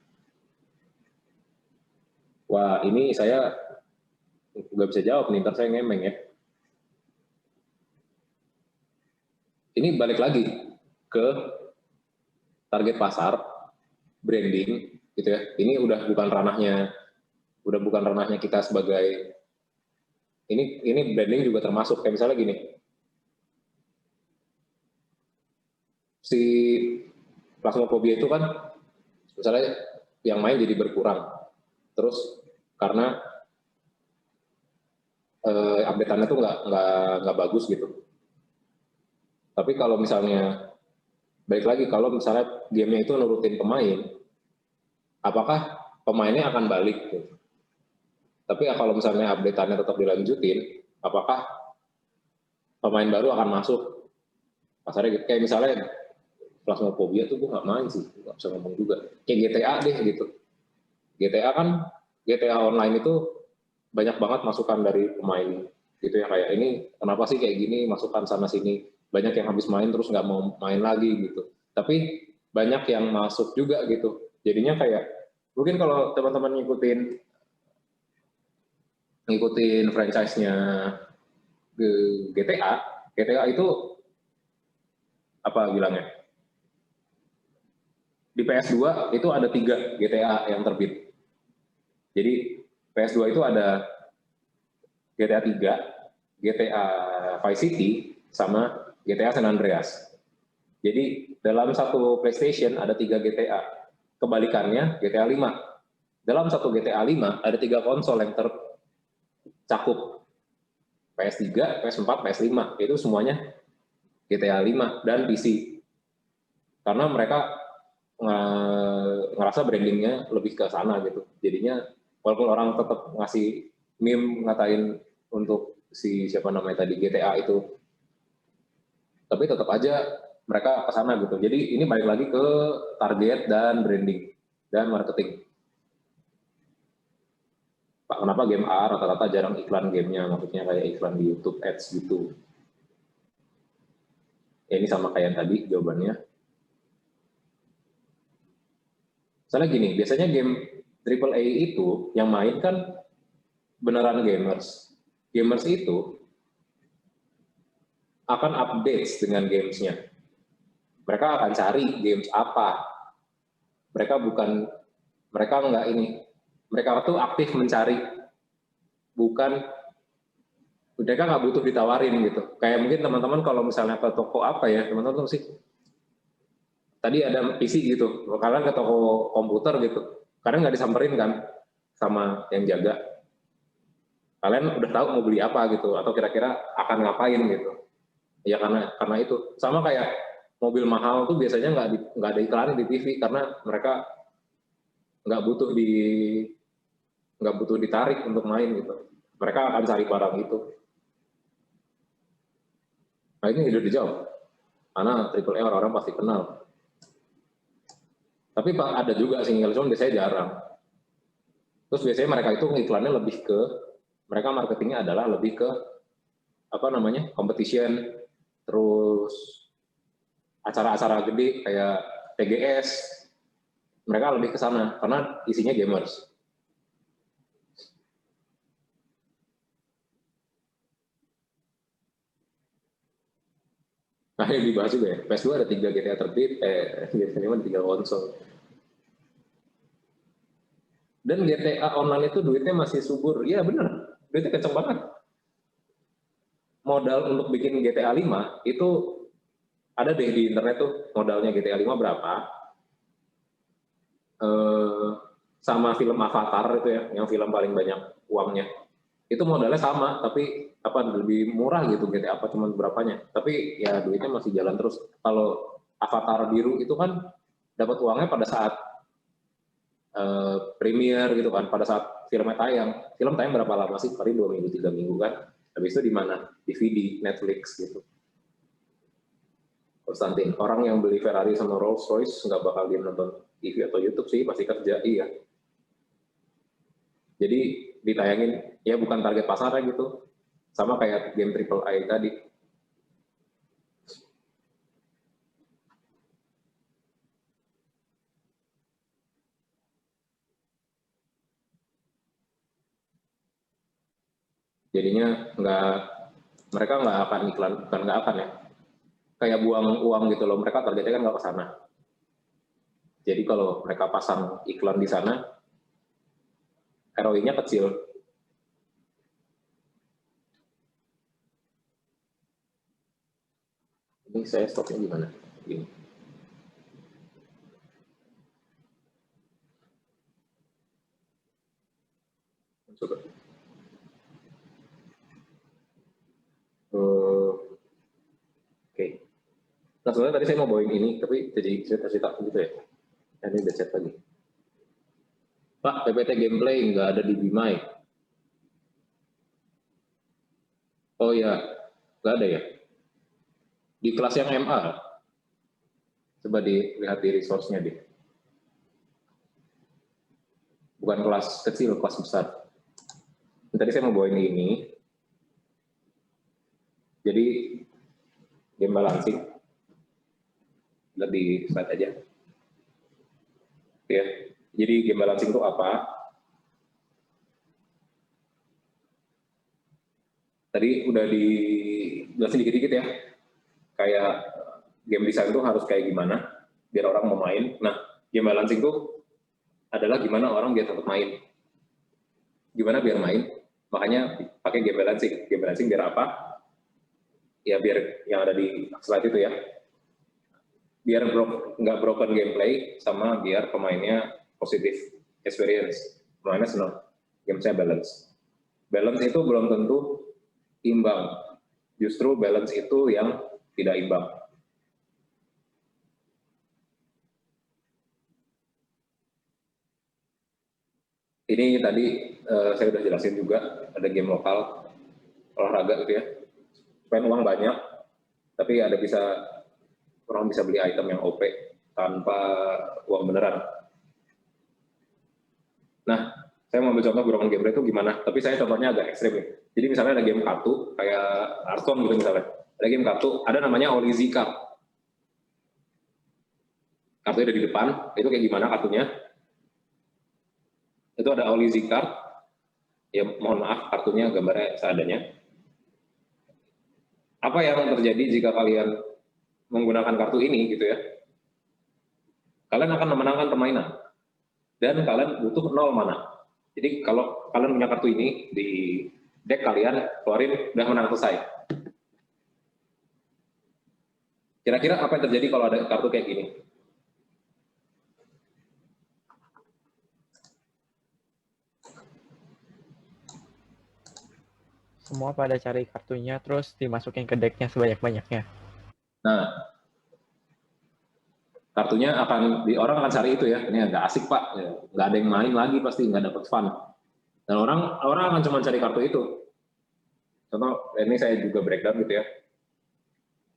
Wah ini saya nggak bisa jawab nih, ntar saya ngemeng ya. Ini balik lagi ke target pasar, branding, gitu ya. Ini udah bukan ranahnya kita sebagai ini branding juga termasuk kayak misalnya gini. Si Plasmophobia itu kan misalnya yang main jadi berkurang. Terus karena update-annya tuh nggak bagus gitu. Tapi kalau misalnya balik lagi kalau misalnya gamenya itu nurutin pemain, apakah pemainnya akan balik? Gitu. Tapi kalau misalnya update-annya tetap dilanjutin, apakah pemain baru akan masuk? Pasarnya gitu. Kayak misalnya Plasmophobia tuh gue nggak main sih, nggak bisa ngomong juga. Kayak GTA deh gitu. GTA Online itu banyak banget masukan dari pemain gitu ya kayak ini kenapa sih kayak gini masukan sana sini banyak yang habis main terus nggak mau main lagi gitu tapi banyak yang masuk juga gitu jadinya kayak mungkin kalau teman-teman ngikutin franchise-nya GTA itu apa bilangnya di PS2 itu ada 3 GTA yang terbit jadi PS2 itu ada GTA 3, GTA Vice City, sama GTA San Andreas. Jadi dalam satu PlayStation ada 3 GTA. Kebalikannya GTA 5. Dalam satu GTA 5 ada 3 konsol yang tercakup. PS3, PS4, PS5. Itu semuanya GTA 5 dan PC. Karena mereka ngerasa brandingnya lebih ke sana gitu. Jadinya walaupun orang tetap ngasih meme ngatain untuk si siapa namanya tadi GTA itu, tapi tetap aja mereka ke sana gitu. Jadi ini balik lagi ke target dan branding dan marketing. Pak, kenapa game A rata-rata jarang iklan gamenya? Maksudnya kayak iklan di YouTube Ads gitu. Ya, ini sama kayak yang tadi jawabannya. Soalnya gini, biasanya game AAA itu yang main kan beneran gamers. Gamers itu akan update dengan gamesnya. Mereka akan cari games apa. Mereka tuh aktif mencari, bukan mereka nggak butuh ditawarin gitu. Kayak mungkin teman-teman kalau misalnya ke toko apa ya, teman-teman tahu sih, tadi ada PC gitu, kalian ke toko komputer gitu, kadang nggak disamperin kan sama yang jaga. Kalian udah tahu mau beli apa gitu, atau kira-kira akan ngapain gitu. Ya karena itu. Sama kayak mobil mahal tuh biasanya nggak ada iklan di TV karena mereka nggak butuh ditarik untuk main gitu. Mereka akan cari barang itu. Nah ini udah dijawab. Karena AAA orang-orang pasti kenal. Tapi ada juga single zone biasanya jarang. Terus biasanya mereka itu iklannya lebih ke, mereka marketingnya adalah lebih ke competition, terus acara-acara gede kayak TGS, mereka lebih ke sana karena isinya gamers. Nah ini dibahas juga ya, PS2 ada 3 GTA terbit, biasanya 3 konsol. Dan GTA online itu duitnya masih subur, iya bener, duitnya kenceng banget. Modal untuk bikin GTA 5 itu ada deh di internet tuh modalnya GTA 5 berapa. Sama film Avatar itu ya, yang film paling banyak uangnya. Itu modalnya sama, tapi lebih murah gitu GTA apa cuman berapanya. Tapi ya duitnya masih jalan terus. Kalau Avatar biru itu kan dapat uangnya pada saat premier gitu kan, pada saat filmnya tayang. Film tayang berapa lama sih? Paling 2 minggu, 3 minggu kan. Habis itu di mana? DVD, Netflix gitu. Konstantin, orang yang beli Ferrari sama Rolls Royce nggak bakal dia nonton TV atau YouTube sih, pasti kerja, iya. Jadi ditayangin, ya bukan target pasarnya gitu. Sama kayak game AAA tadi. Jadinya mereka nggak akan iklan, bukan nggak akan ya. Kayak buang uang gitu loh, mereka targetnya kan nggak ke sana. Jadi kalau mereka pasang iklan di sana, ROI-nya kecil. Ini saya stopnya gimana? Gini. Coba. Oke. Nah sebenarnya tadi saya mau bawain ini, tapi jadi saya kasih tak gitu ya. Ini udah chat lagi. Pak, PPT gameplay nggak ada di Bimai. Oh ya, nggak ada ya. Di kelas yang MA, coba dilihat di resource-nya deh. Bukan kelas kecil, kelas besar. Tadi saya mau bawain ini. Jadi game balancing. Lihat di slide aja. Ya. Jadi game balancing itu apa? Tadi udah dijelasin dikit-dikit ya. Kayak game design itu harus kayak gimana biar orang mau main. Nah, game balancing itu adalah gimana orang biar tetap main. Gimana biar main? Makanya pakai game balancing. Game balancing biar apa? Ya biar yang ada di slide itu ya. Biar nggak broken gameplay, sama biar pemainnya positif experience. Pemainnya senang. Game saya balance. Balance itu belum tentu imbang. Justru balance itu yang tidak imbang. Ini tadi saya sudah jelasin juga, ada game lokal, olahraga gitu ya. Spend uang banyak, tapi orang bisa beli item yang OP tanpa uang beneran. Nah, saya mau ambil contoh broken gameplay itu gimana, tapi saya contohnya agak ekstrim nih. Jadi misalnya ada game kartu, kayak Hearthstone gitu misalnya. Ada game kartu, ada namanya Olizy Card. Kartunya ada di depan, itu kayak gimana kartunya? Itu ada Olizy Card, ya mohon maaf kartunya gambarnya seadanya. Apa yang terjadi jika kalian menggunakan kartu ini gitu ya? Kalian akan memenangkan permainan dan kalian butuh 0 mana. Jadi kalau kalian punya kartu ini deck kalian keluarin udah menang selesai. Kira-kira apa yang terjadi kalau ada kartu kayak gini? Semua pada cari kartunya terus dimasukin ke decknya sebanyak-banyaknya. Nah, kartunya orang akan cari itu ya. Ini agak asik pak, ya, nggak ada yang main lagi pasti nggak dapet fun. Dan orang akan cuma cari kartu itu. Contoh ini saya juga breakdown gitu ya.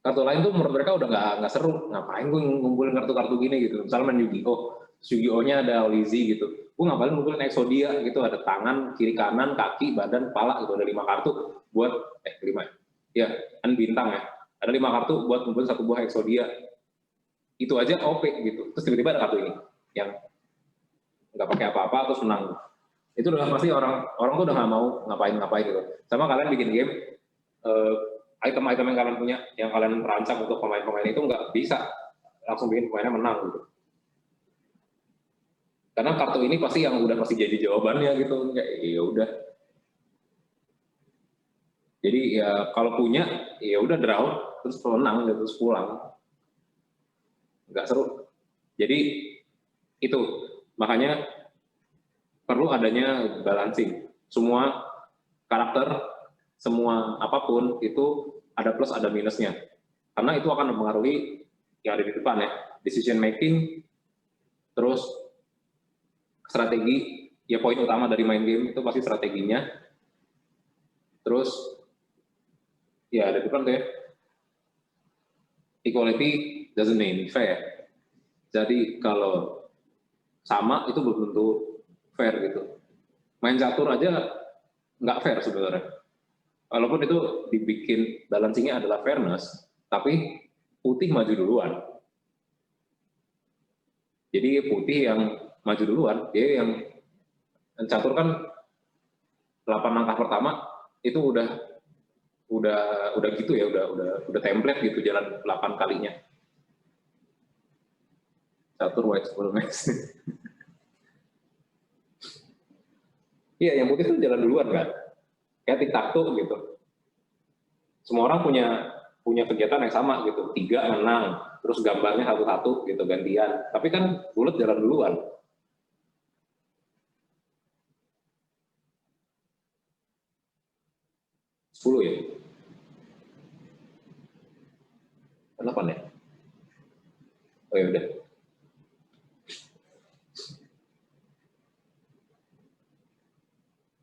Kartu lain tuh menurut mereka udah nggak seru. Ngapain gue ngumpulin kartu-kartu gini gitu. Misalnya main Yu-Gi-Oh, Yu-Gi-Oh-nya ada Olizi gitu. Gue ngapain ngumpulin Exodia gitu. Ada tangan, kiri kanan, kaki, badan, kepala gitu. Ada 5 kartu buat 5 ya kan bintang ya. Ada 5 kartu buat ngumpulin 1 buah Exodia. Itu aja OP gitu. Terus tiba-tiba ada kartu ini yang nggak pakai apa-apa terus menang. Itu udah pasti orang tuh udah nggak mau ngapain gitu. Sama kalian bikin game. Item-item yang kalian punya, yang kalian rancang untuk pemain-pemain itu nggak bisa langsung bikin pemainnya menang gitu. Karena kartu ini pasti jadi jawabannya gitu. Ya udah. Jadi ya kalau punya ya udah draw terus menang gitu, terus pulang. Nggak seru. Jadi itu makanya perlu adanya balancing. Semua karakter, semua apapun itu ada plus ada minusnya. Karena itu akan mempengaruhi yang ada di depan ya. Decision making, terus strategi, ya poin utama dari main game itu pasti strateginya. Terus ya ada di depan tuh ya. Equality doesn't mean fair. Jadi kalau sama itu belum tentu fair gitu. Main catur aja nggak fair sebenarnya. Walaupun itu dibikin balancingnya adalah fairness, tapi putih maju duluan. Jadi putih yang maju duluan, dia yang catur kan 8 langkah pertama itu udah gitu ya, udah template gitu jalan 8 kalinya. Catur white supremacy. Iya, yang putih itu jalan duluan kan. Kayak tic-tac-toe gitu. Semua orang punya kegiatan yang sama gitu. 3 menang, terus gambarnya satu-satu gitu gantian. Tapi kan bulat jalan duluan. Sepuluh ya. 8 ya. Oh ya udah.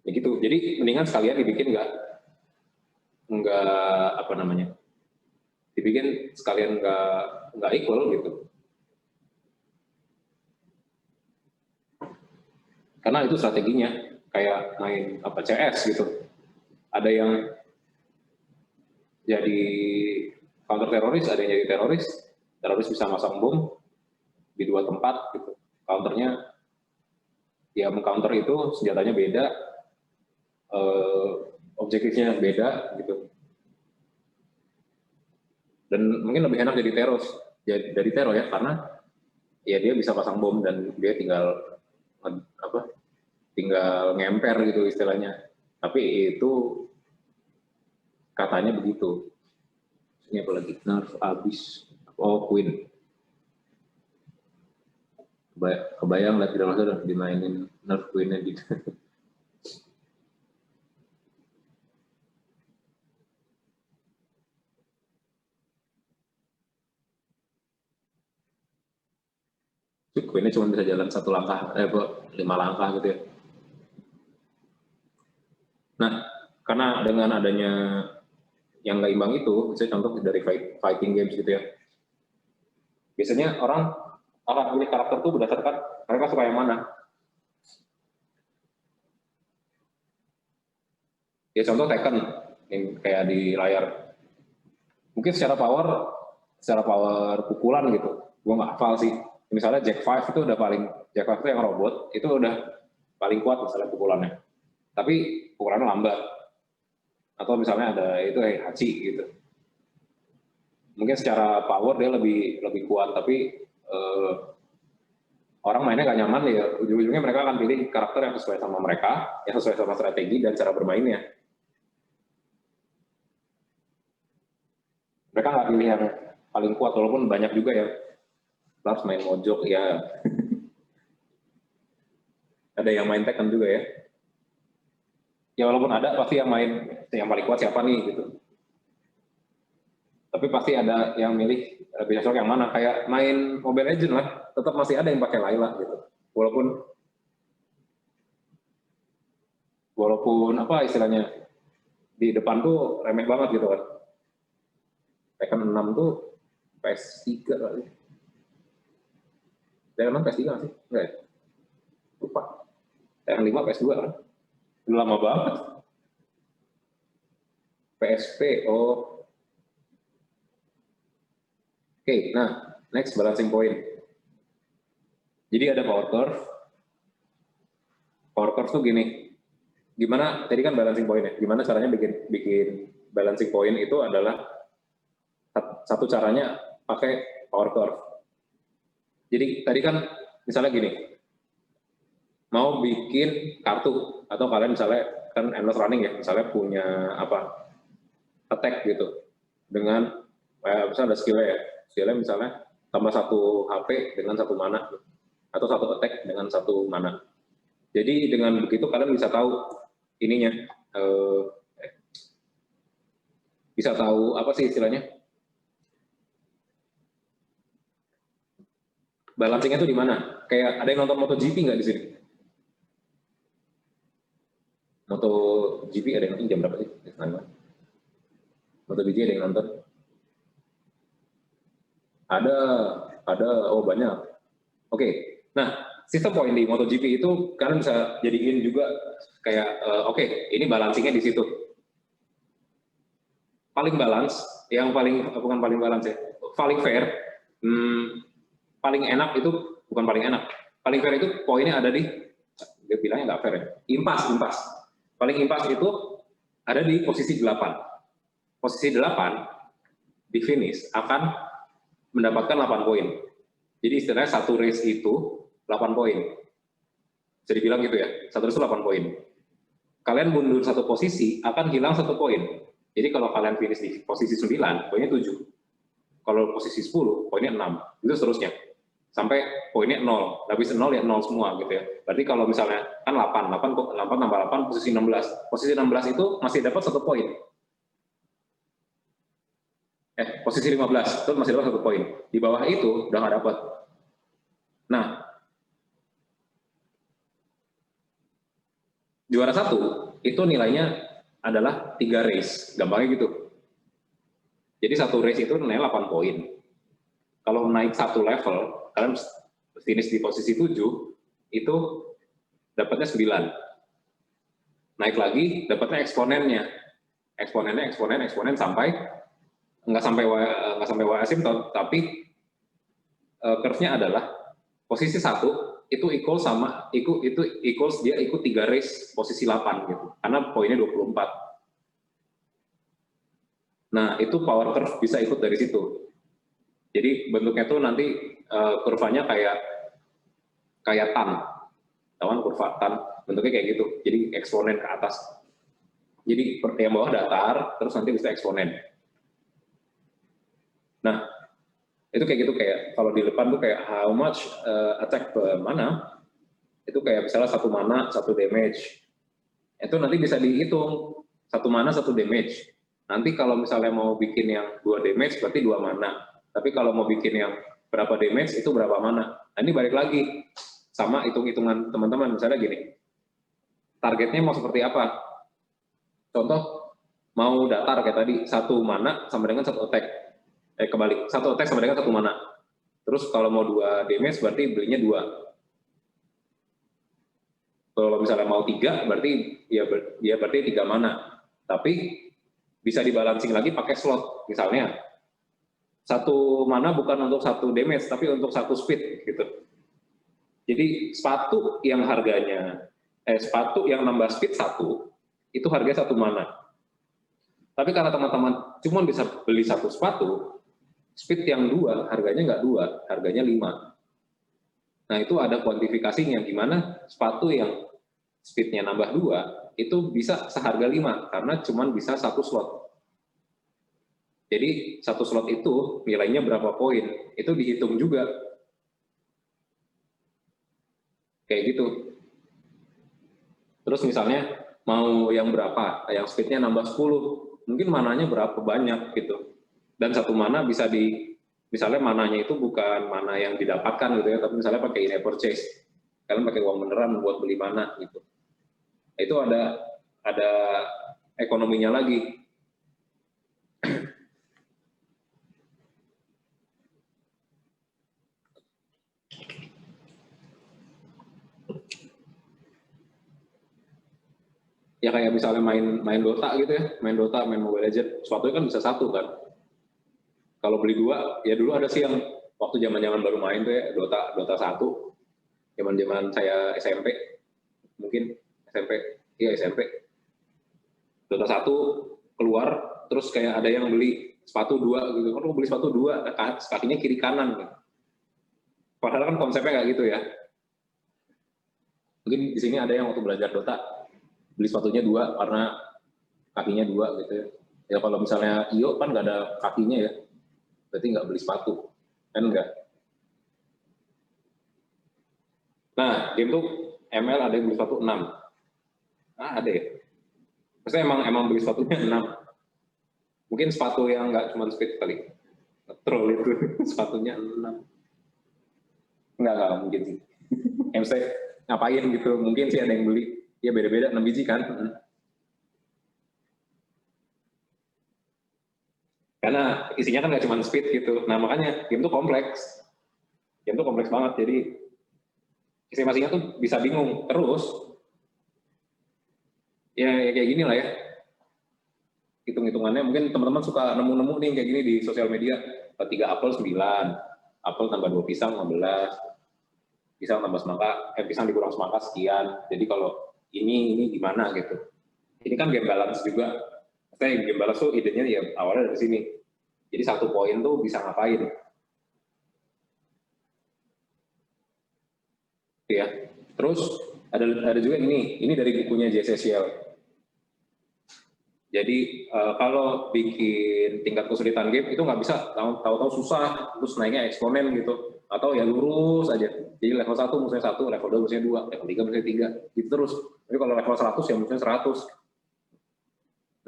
Ya gitu. Jadi mendingan sekalian dibikin nggak apa namanya, dibikin sekalian nggak equal gitu, karena itu strateginya kayak main apa CS gitu, ada yang jadi counter teroris, ada yang jadi teroris bisa masang bom di 2 tempat gitu, counternya ya mengcounter itu senjatanya beda, objektifnya beda gitu. Dan mungkin lebih enak jadi dari teror ya, karena ya dia bisa pasang bom dan dia tinggal ngemper gitu istilahnya. Tapi itu katanya begitu. Ini apa lagi? Nerf abis. Oh, Queen. Kebayang lah tidak masa udah dimainin Nerf Queen-nya gitu. Queen-nya cuma bisa jalan 1 langkah, 5 langkah gitu ya. Nah, karena dengan adanya yang nggak imbang itu, saya contoh dari fighting games gitu ya. Biasanya orang akan pilih karakter tuh berdasarkan mereka suka yang mana. Ya contoh Tekken, yang kayak di layar. Mungkin secara power pukulan gitu, gua nggak hafal sih. Misalnya Jack 5 itu Jack 5 itu yang robot, itu udah paling kuat misalnya pukulannya. Tapi pukulannya lambat. Atau misalnya ada itu Hachi gitu. Mungkin secara power dia lebih kuat, tapi orang mainnya nggak nyaman ya, ujung-ujungnya mereka akan pilih karakter yang sesuai sama mereka, yang sesuai sama strategi dan cara bermainnya. paling kuat, walaupun banyak juga ya Lars main mojok ya. Ada yang main Tekken juga ya. Ya walaupun ada, pasti yang main yang paling kuat siapa nih gitu. Tapi pasti ada yang milih lebih cocok yang mana. Kayak main Mobile Legends lah, tetap masih ada yang pakai Layla gitu. Walaupun apa istilahnya di depan tuh remeh banget gitu kan. Tekken 6 tuh PS3 kali. Tekken 6 PS3 nggak sih? Enggak ya? Lupa. Tekken 5 PS2 kan? Udah lama banget. PSP, oh. Oke, nah, next balancing point. Jadi ada power curve. Power curve tuh gini. Gimana, tadi kan balancing point ya. Gimana caranya bikin balancing point itu adalah satu caranya pakai power curve. Jadi tadi kan misalnya gini. Mau bikin kartu atau kalian misalnya kan endless running ya, misalnya punya apa attack gitu dengan misalnya ada skillnya misalnya tambah 1 HP dengan 1 mana atau 1 attack dengan 1 mana. Jadi dengan begitu kalian bisa tahu ininya bisa tahu apa sih istilahnya balancingnya itu di mana. Kayak ada yang nonton MotoGP nggak di sini? MotoGP ada yang nonton jam berapa sih? MotoGP ada yang nonton? Ada, oh banyak. Oke, nah sistem poin di MotoGP itu kalian bisa jadiin juga kayak, oke, ini balancingnya di situ. Paling balance, yang paling, bukan paling balance ya, paling fair, paling enak itu, bukan paling enak, paling fair itu poinnya ada di, dia bilangnya nggak fair ya, impas. Paling impas itu ada di posisi 8. Posisi 8 di finish akan mendapatkan 8 poin. Jadi istilahnya satu race itu 8 poin. Bisa dibilang gitu ya, satu race itu 8 poin. Kalian mundur 1 posisi akan hilang 1 poin. Jadi kalau kalian finish di posisi 9, poinnya 7. Kalau posisi 10, poinnya 6. Itu seterusnya. Sampai poinnya 0, habis 0 ya 0 semua gitu ya. Berarti kalau misalnya kan 8 tambah 8 posisi 16. Posisi 16 itu masih dapat 1 poin. Posisi 15 itu masih dapat 1 poin. Di bawah itu udah nggak dapat. Nah, juara 1 itu nilainya adalah 3 race, gampangnya gitu. Jadi 1 race itu nilai 8 poin. Kalau naik 1 level, kalian finish di posisi 7, itu dapatnya 9. Naik lagi, dapatnya eksponennya. Eksponen sampai nggak sampai y asymptot, tapi curve-nya adalah posisi 1 itu equals dia ikut 3 race posisi 8 gitu. Karena poinnya 24. Nah, itu power curve bisa ikut dari situ. Jadi bentuknya tuh nanti kurvanya kayak tan, tahu kurva tan, bentuknya kayak gitu. Jadi eksponen ke atas. Jadi yang bawah datar, terus nanti bisa eksponen. Nah, itu kayak gitu, kayak kalau di depan tuh kayak how much attack per mana, itu kayak misalnya 1 mana 1 damage. Itu nanti bisa dihitung 1 mana 1 damage. Nanti kalau misalnya mau bikin yang 2 damage berarti 2 mana. Tapi kalau mau bikin yang berapa damage itu berapa mana. Nah, ini balik lagi sama hitung-hitungan teman-teman. Misalnya gini, targetnya mau seperti apa? Contoh, mau datar kayak tadi, 1 mana sama dengan 1 attack. Kebalik, 1 attack sama dengan 1 mana. Terus kalau mau 2 damage berarti belinya 2. Kalau misalnya mau 3 berarti ya berarti 3 mana. Tapi bisa dibalancing lagi pakai slot. Misalnya 1 mana bukan untuk 1 damage, tapi untuk 1 speed gitu. Jadi sepatu yang nambah speed 1, itu harganya 1 mana. Tapi karena teman-teman cuma bisa beli 1 sepatu, speed yang 2 harganya nggak 2, harganya 5. Nah, itu ada kuantifikasinya, gimana sepatu yang speednya nambah 2, itu bisa seharga 5, karena cuma bisa 1 slot. Jadi satu slot itu nilainya berapa poin, itu dihitung juga. Kayak gitu. Terus misalnya mau yang berapa, yang speednya nambah 10, mungkin mananya berapa banyak gitu. Dan satu mana bisa misalnya mananya itu bukan mana yang didapatkan gitu ya, tapi misalnya pakai in-app purchase. Kalian pakai uang beneran buat beli mana gitu. Itu ada ekonominya lagi. Ya kayak misalnya main Dota gitu ya, main Dota, main Mobile Legends, suatu kan bisa satu kan. Kalau beli dua, ya dulu ada sih yang waktu zaman-zaman baru main tuh ya, Dota 1, zaman-zaman saya SMP, mungkin iya SMP. Dota 1 keluar, terus kayak ada yang beli sepatu 2 gitu, kan beli sepatu 2, kakinya kiri kanan gitu. Padahal kan konsepnya nggak gitu ya. Mungkin di sini ada yang waktu belajar Dota, beli sepatunya 2 karena kakinya 2 gitu ya. Ya kalau misalnya Iyo kan nggak ada kakinya ya, berarti nggak beli sepatu, kan enggak. Nah, game tuh ML ada yang beli sepatu 6. Ada ya. Maksudnya emang beli sepatunya 6. Mungkin sepatu yang nggak cuma speed kali. Troll itu sepatunya 6. Enggak mungkin sih. MC ngapain gitu, mungkin sih ada yang beli. Ya beda-beda 6 biji kan. Karena isinya kan nggak cuma speed gitu. Nah makanya game tuh kompleks. Game tuh kompleks banget, jadi estimasinya tuh bisa bingung. Terus, ya kayak gini lah ya. Hitung-hitungannya, mungkin teman-teman suka nemu-nemu nih kayak gini di sosial media. 3 apel 9, apel tambah 2 pisang 15, pisang tambah semangka, pisang dikurang semangka sekian. Jadi kalau ini gimana gitu. Ini kan game balance juga. Maksudnya game balance tuh idenya ya awalnya dari sini. Jadi 1 poin tuh bisa ngapain. Ya. Terus ada juga ini dari bukunya JSSL. Jadi kalau bikin tingkat kesulitan game itu nggak bisa tahu-tahu susah terus naiknya eksponen gitu, atau ya lurus aja. Jadi level 1 musuhnya 1, level 2 musuhnya 2, level 3 musuhnya 3 gitu terus. Tapi kalau level 100 ya musuhnya 100.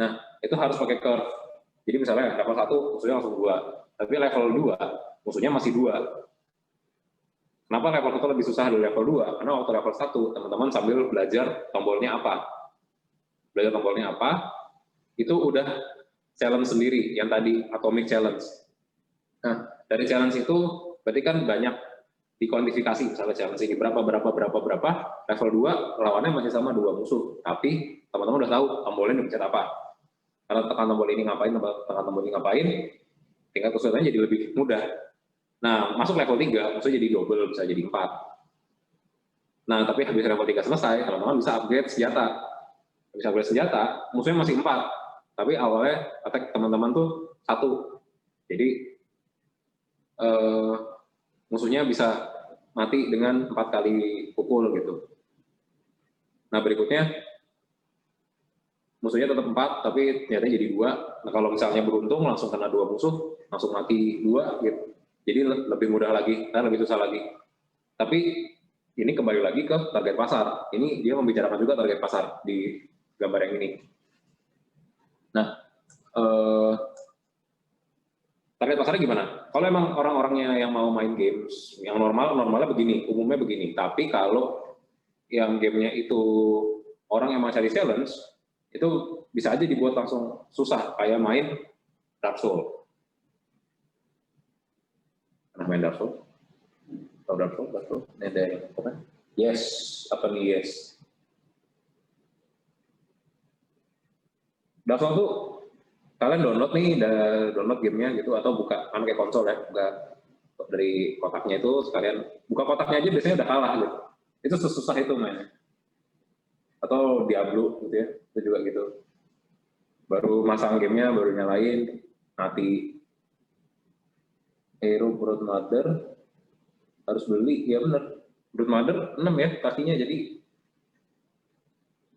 Nah itu harus pakai curve. Jadi misalnya level 1 musuhnya langsung 2, tapi level 2 musuhnya masih 2. Kenapa level 1 lebih susah dari level 2? Karena waktu level 1 teman-teman sambil belajar tombolnya apa. Belajar tombolnya apa, itu udah challenge sendiri yang tadi atomic challenge. Nah, dari challenge itu berarti kan banyak dikuantifikasi, misalnya challenge ini berapa, level 2 lawannya masih sama 2 musuh, tapi teman-teman udah tahu tombolnya dipencet apa. Karena tekan tombol ini ngapain, tekan tombol ini ngapain, tingkat kesulitannya jadi lebih mudah. Nah, masuk level 3, musuhnya jadi double, bisa jadi 4. Nah, tapi habis level 3 selesai, teman-teman bisa upgrade senjata. Bisa upgrade senjata, musuhnya masih 4. Tapi awalnya attack teman-teman tuh 1. Jadi musuhnya bisa mati dengan 4 kali pukul gitu. Nah berikutnya musuhnya tetap 4, tapi ternyata jadi 2. Nah kalau misalnya beruntung langsung kena 2 musuh, langsung mati 2 gitu. Jadi lebih mudah lagi, dan lebih susah lagi. Tapi ini kembali lagi ke target pasar. Ini dia membicarakan juga target pasar di gambar yang ini. Nah, target pasarnya gimana? Kalau emang orang-orangnya yang mau main games, yang normalnya begini, umumnya begini. Tapi kalau yang gamenya itu orang yang mau cari challenge, itu bisa aja dibuat langsung susah, kayak main Dark Souls. Pernah main Dark Souls? Tahu Dark Souls? Ini ada yang apa? Yes, apa nih yes? Dark Souls tuh kalian download nih, download gamenya gitu, atau buka kan kayak konsol ya, buka dari kotaknya itu sekalian buka kotaknya aja biasanya udah kalah gitu. Itu susah itu mainnya. Atau Diablo gitu ya, itu juga gitu. Baru masang gamenya, baru nyalain, mati. Hero Broodmother harus beli, ya bener. Broodmother 6 ya kakinya, jadi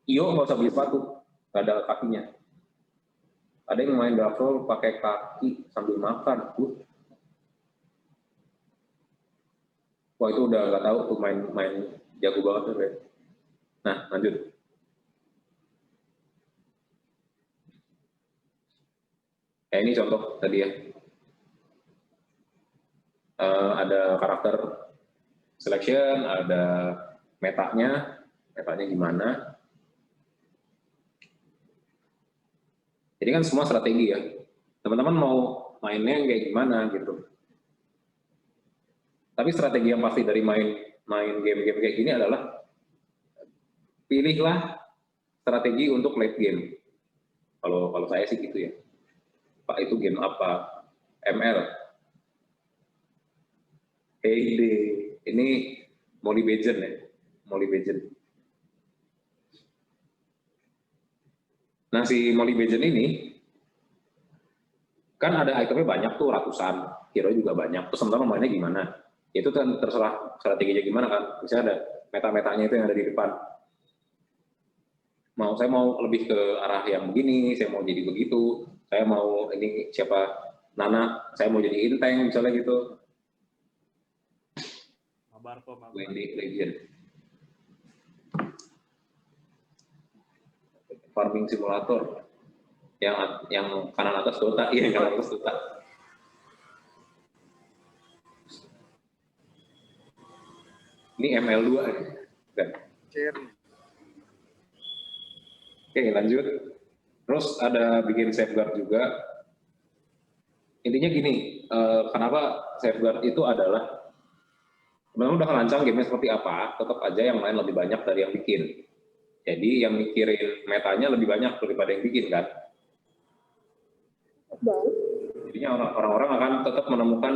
Iyo nggak usah beli sepatu, nggak ada kakinya. Ada yang main daftar pakai kaki sambil makan. Wah itu udah nggak tahu tuh main jago banget tuh. Nah lanjut. Kayak ini contoh tadi ya. Ada karakter selection, ada metanya gimana. Jadi kan semua strategi ya. Teman-teman mau mainnya kayak gimana gitu. Tapi strategi yang pasti dari main game-game kayak gini adalah pilihlah strategi untuk late game. Kalau saya sih gitu ya. Pak itu game apa? ML. Ini Mobile Legends ya. Mobile Legends. Nah si Mobile Legends ini kan ada itemnya banyak tuh ratusan, hero juga banyak. Terus sementara mainnya gimana? Itu kan terserah strateginya gimana kan. Misalnya ada meta-metanya itu yang ada di depan. Saya mau lebih ke arah yang begini, saya mau jadi begitu. Saya mau ini siapa Nana, saya mau jadi inteng misalnya gitu. Legend. Farming simulator. Yang kanan atas Dota, iya yang kanan atas Dota. Ini ML2 kan. Oke, lanjut. Terus ada bikin safeguard juga. Intinya gini, kenapa safeguard itu adalah memang udah rancang game seperti apa, tetap aja yang main lebih banyak dari yang bikin. Jadi yang mikirin metanya lebih banyak daripada yang bikin kan. Jadinya orang-orang akan tetap menemukan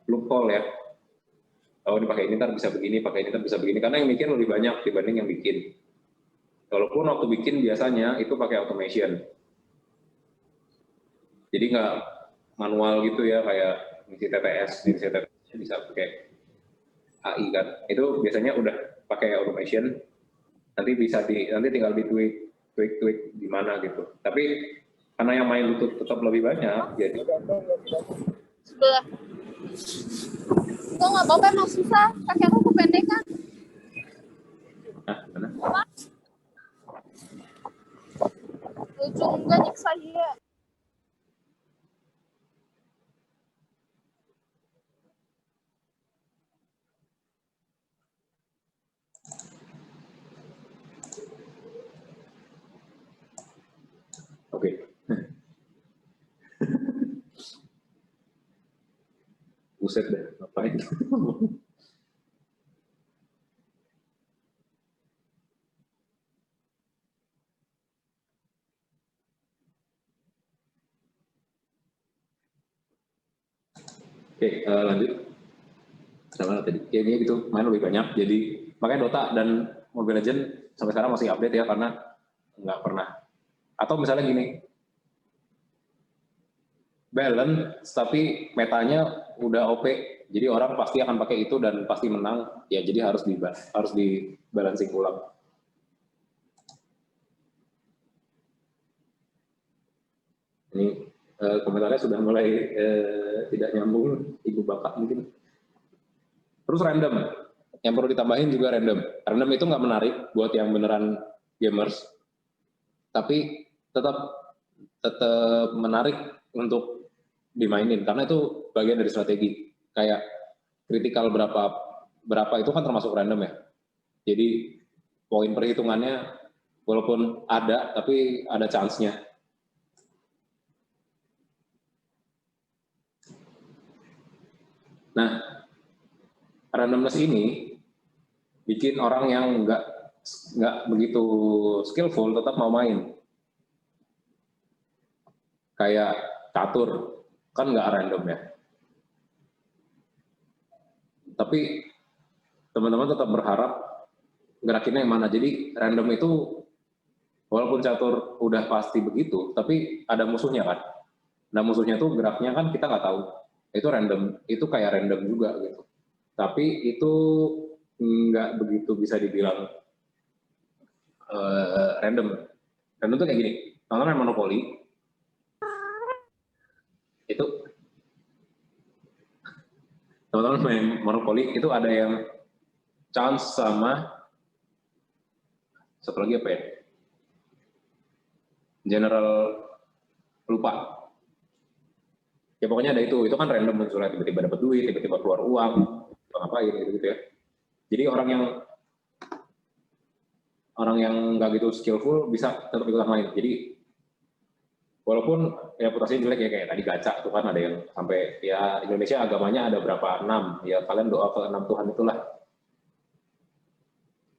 loophole ya. Oh ini pakai ini ntar bisa begini, pakai ini ntar bisa begini. Karena yang mikir lebih banyak dibanding yang bikin. Walaupun waktu bikin biasanya itu pakai automation. Jadi nggak manual gitu ya kayak ngisi TTS bisa pakai AI kan. Itu biasanya udah pakai automation. Nanti tinggal di tweak gimana gitu. Tapi karena yang main itu tetap lebih banyak, jadi sebelah. Enggak apa-apa, emang susah. Kaki aku kependekan. Mana? Lucu enggak nyiksa dia. Oke. Buset deh, ngapain? Oke, lanjut. Sama tadi. Ya, ini gitu, main lebih banyak. Jadi makanya Dota dan Mobile Legends sampai sekarang masih update ya karena nggak pernah. Atau misalnya gini, balance tapi metanya udah OP, jadi orang pasti akan pakai itu dan pasti menang. Ya jadi harus di balancing ulang. Ini komentarnya sudah mulai tidak nyambung, Ibu Bapak mungkin. Terus random, yang perlu ditambahin juga random. Random itu nggak menarik buat yang beneran gamers, tapi tetap menarik untuk dimainin karena itu bagian dari strategi. Kayak critical berapa itu kan termasuk random ya. Jadi poin perhitungannya walaupun ada, tapi ada chance-nya. Nah, randomness ini bikin orang yang nggak begitu skillful tetap mau main. Kayak catur, kan nggak random ya. Tapi teman-teman tetap berharap gerakinnya yang mana. Jadi random itu walaupun catur udah pasti begitu, tapi ada musuhnya kan. Nah musuhnya tuh geraknya kan kita nggak tahu. Itu random, itu kayak random juga gitu. Tapi itu nggak begitu bisa dibilang random. Random tuh kayak gini. teman-teman main Monopoly itu teman-teman main Monopoly itu ada yang chance sama satu lagi apa ya? General lupa. Ya pokoknya ada itu kan random munculnya, tiba-tiba dapat duit, tiba-tiba keluar uang, ngapain gitu ya. Jadi orang yang nggak gitu skillful bisa tetap ikutan main. Jadi walaupun reputasinya jelek ya kayak tadi gacha tuh kan ada yang sampai ya Indonesia agamanya ada berapa 6 ya kalian doa ke 6 Tuhan itulah.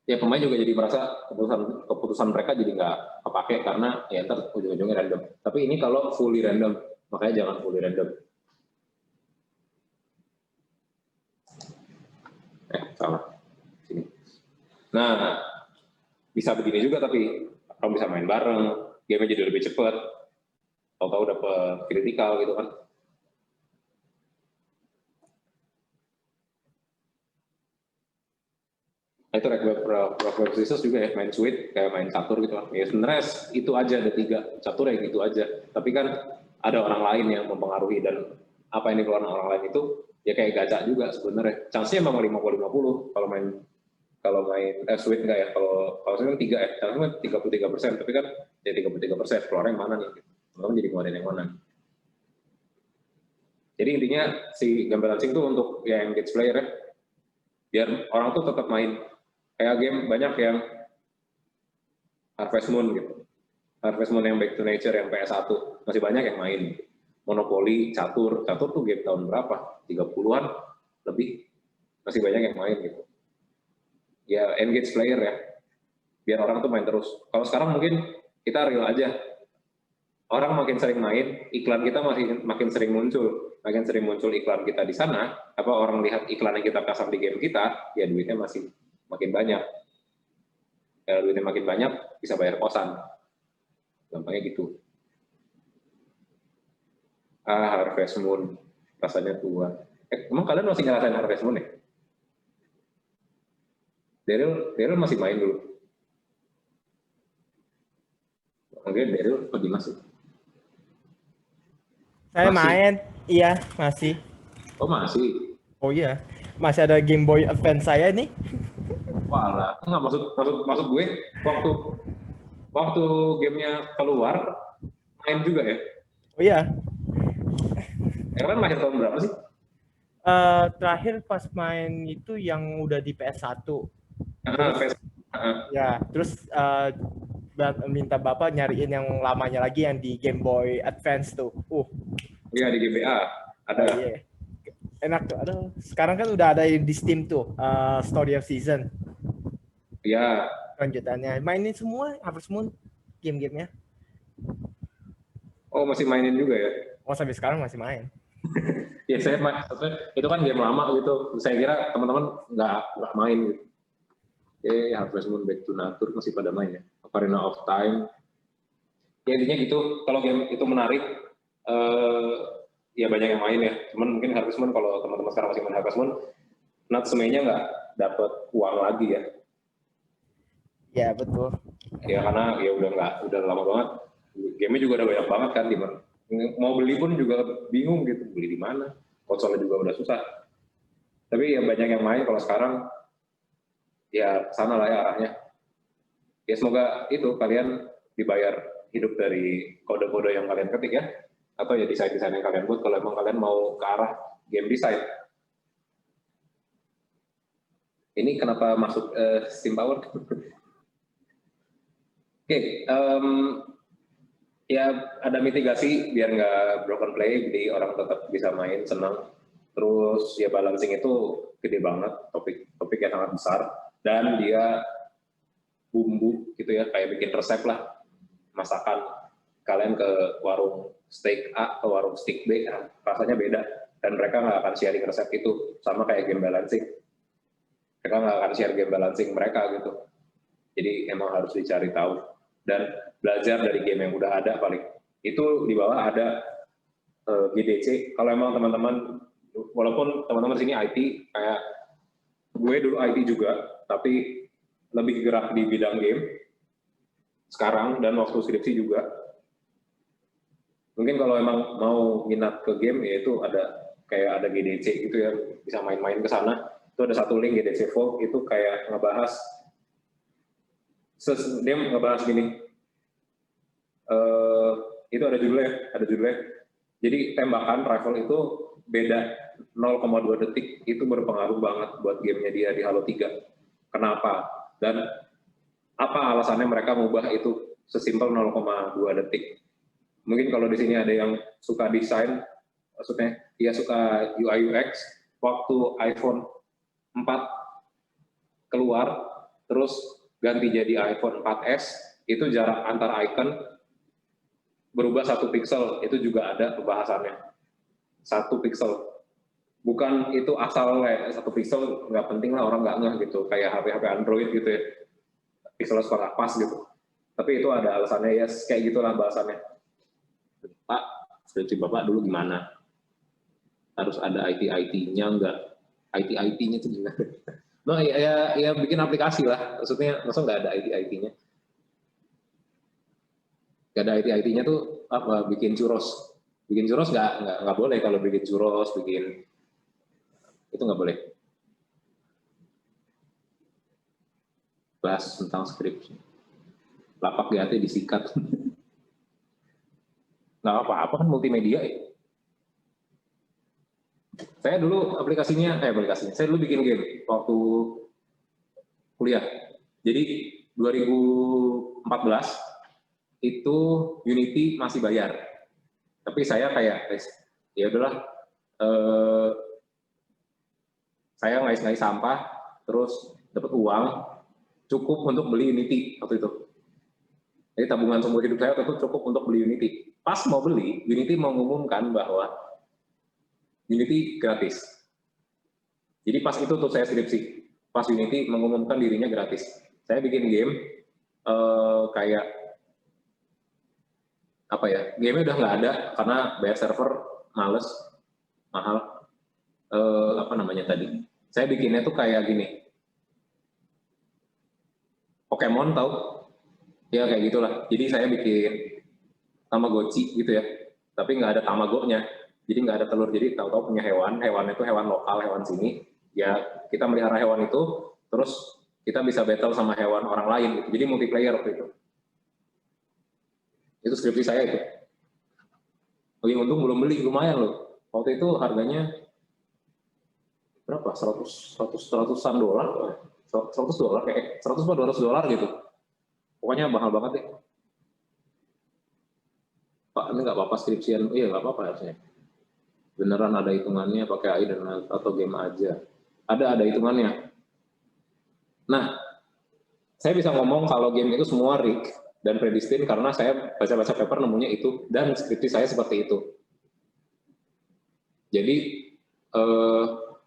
Ya pemain juga jadi merasa keputusan mereka jadi nggak kepake karena ya ntar ujung-ujungnya random. Tapi ini kalau fully random makanya jangan fully random. Salah sini. Nah bisa begini juga tapi kalau bisa main bareng, game jadi lebih cepat. Tahu-tahu dapat kritikal gitu kan. Itu Rock Paper Scissors juga ya, main sweet, kayak main catur gitu kan. Ya sebenarnya itu aja, ada 3, catur ya gitu aja. Tapi kan ada orang lain yang mempengaruhi dan apa yang dikeluarkan orang lain itu ya kayak gacha juga sebenarnya. Chance-nya memang 50-50 kalau main sweet enggak ya, kalau saya kan 3 ya, chance-nya 33%, tapi kan ya 33%, keluar yang mana nih? Teman-teman jadi ngeluarin yang mana? Jadi intinya si game balancing itu untuk yang engage player ya, biar orang tuh tetap main. Kayak game banyak yang Harvest Moon gitu. Harvest Moon yang Back to Nature yang PS1 masih banyak yang main. Monopoly, catur tuh game tahun berapa? 30-an lebih. Masih banyak yang main gitu. Ya engage player ya. Biar orang tuh main terus. Kalau sekarang mungkin kita real aja. Orang makin sering main, iklan kita makin sering muncul. Makin sering muncul iklan kita di sana, apa orang lihat iklan yang kita pasang di game kita, ya duitnya masih makin banyak. Ya, duitnya makin banyak, bisa bayar kosan. Gampangnya gitu. Harvest Moon. Rasanya tua. Emang kalian masih ngerasain Harvest Moon ya? Daryl masih main dulu. Mungkin Daryl pergi masuk. Saya Masih. main, iya masih. Oh masih? Oh iya, masih ada Game Boy Advance saya nih. Walah, nggak maksud gue waktu gamenya keluar main juga ya? Oh iya, Kalian lahir tahun berapa sih? terakhir pas main itu yang udah di PS1. Ya, terus minta bapak nyariin yang lamanya lagi yang di Game Boy Advance tuh. Iya di GBA ada. Iya. Enak tuh. Aduh, sekarang kan udah ada di Steam tuh, Story of Season. Iya. Lanjutannya mainin semua Harvest Moon game-gamenya. Oh masih mainin juga ya? Oh sampai sekarang masih main. Ya saya itu kan game lama gitu. Saya kira teman-teman nggak main gitu. Harvest Moon, Back to Nature masih pada main ya. Ocarina of Time. Ya intinya gitu. Kalau game itu menarik, ya banyak yang main ya. Cuman mungkin Harvest Moon kalau teman-teman sekarang masih main Harvest Moon, semuanya nggak dapat uang lagi ya. Ya betul. Ya karena ya udah lama banget. Game-nya juga udah banyak banget kan di mana. Mau beli pun juga bingung gitu, beli di mana. Konsolnya juga udah susah. Tapi ya banyak yang main kalau sekarang ya sana lah ya arahnya. Ya semoga itu kalian dibayar hidup dari kode-kode yang kalian ketik ya. Atau ya desain-desain yang kalian buat kalau emang kalian mau ke arah game design. Ini kenapa masuk Steam Power? Oke, ya ada mitigasi biar nggak broken play, jadi orang tetap bisa main senang. Terus ya balancing itu gede banget, topik yang sangat besar, dan dia bumbu gitu ya, kayak bikin resep lah, masakan kalian ke warung steak A ke warung steak B, rasanya beda, dan mereka nggak akan sharing resep itu, sama kayak game balancing. Mereka nggak akan share game balancing mereka gitu. Jadi emang harus dicari tahu dan belajar dari game yang udah ada paling. Itu di bawah ada GDC. Kalau emang teman-teman, walaupun teman-teman sini IT, kayak gue dulu IT juga, tapi lebih gerak di bidang game sekarang dan waktu skripsi juga. Mungkin kalau emang mau minat ke game, ya itu ada kayak ada GDC gitu ya, bisa main-main ke sana. Itu ada satu link GDC Vault, itu kayak ngebahas, dia ngebahas gini, itu ada judulnya. Jadi tembakan rifle itu beda 0,2 detik, itu berpengaruh banget buat gamenya dia di Halo 3. Kenapa? Dan apa alasannya mereka mengubah itu sesimpel 0,2 detik? Mungkin kalau di sini ada yang suka desain, maksudnya dia suka UI UX, waktu iPhone 4 keluar, terus ganti jadi iPhone 4S, itu jarak antar icon berubah 1 pixel, itu juga ada pembahasannya. 1 pixel. Bukan itu asal kayak 1 pixel, nggak penting lah, orang nggak ngeh gitu, kayak HP Android gitu ya, pixelnya suka nggak pas gitu. Tapi itu ada alasannya ya, kayak gitulah bahasannya. Pak, skripsi Bapak dulu gimana? Harus ada IT-nya enggak? IT-nya itu gimana? Nah, ya bikin aplikasi lah. Maksudnya, masa nggak ada IT-nya? Nggak ada IT-nya tuh apa? Bikin churros. Bikin churros nggak boleh kalau bikin churros, itu nggak boleh. Bahas tentang skripsi. Lapak GAT disikat. Nggak apa-apa kan multimedia ya. Saya dulu saya dulu bikin game waktu kuliah. Jadi 2014 itu Unity masih bayar. Tapi saya kayak, ya udahlah, saya ngais-ngais sampah, terus dapat uang cukup untuk beli Unity waktu itu. Jadi tabungan seumur hidup saya waktu itu cukup untuk beli Unity. Pas mau beli, Unity mengumumkan bahwa Unity gratis. Jadi pas itu tuh saya skripsi. Pas Unity mengumumkan dirinya gratis. Saya bikin game, kayak, apa ya, game-nya udah nggak ada, karena bayar server, males, mahal. Apa namanya tadi? Saya bikinnya tuh kayak gini. Pokemon tahu? Ya kayak gitulah. Jadi saya bikin Tamagotchi gitu ya, tapi nggak ada tamagonya, jadi nggak ada telur. Jadi tahu-tahu punya hewan itu hewan lokal, hewan sini. Ya kita melihara hewan itu, terus kita bisa battle sama hewan orang lain. Gitu. Jadi multiplayer waktu itu. Itu skripsi saya itu. Lagi untung belum beli, lumayan loh. Waktu itu harganya berapa? 100-an dolar, 100 dolar, kayak 100 atau 200 dolar gitu. Pokoknya mahal banget deh. Pak, ini nggak apa-apa skripsian? Iya, nggak apa-apa harusnya. Beneran ada hitungannya pakai AI atau game aja? Ada hitungannya. Nah, saya bisa ngomong kalau game itu semua rig dan predestin karena saya baca-baca paper nemunya itu, dan skripsi saya seperti itu. Jadi,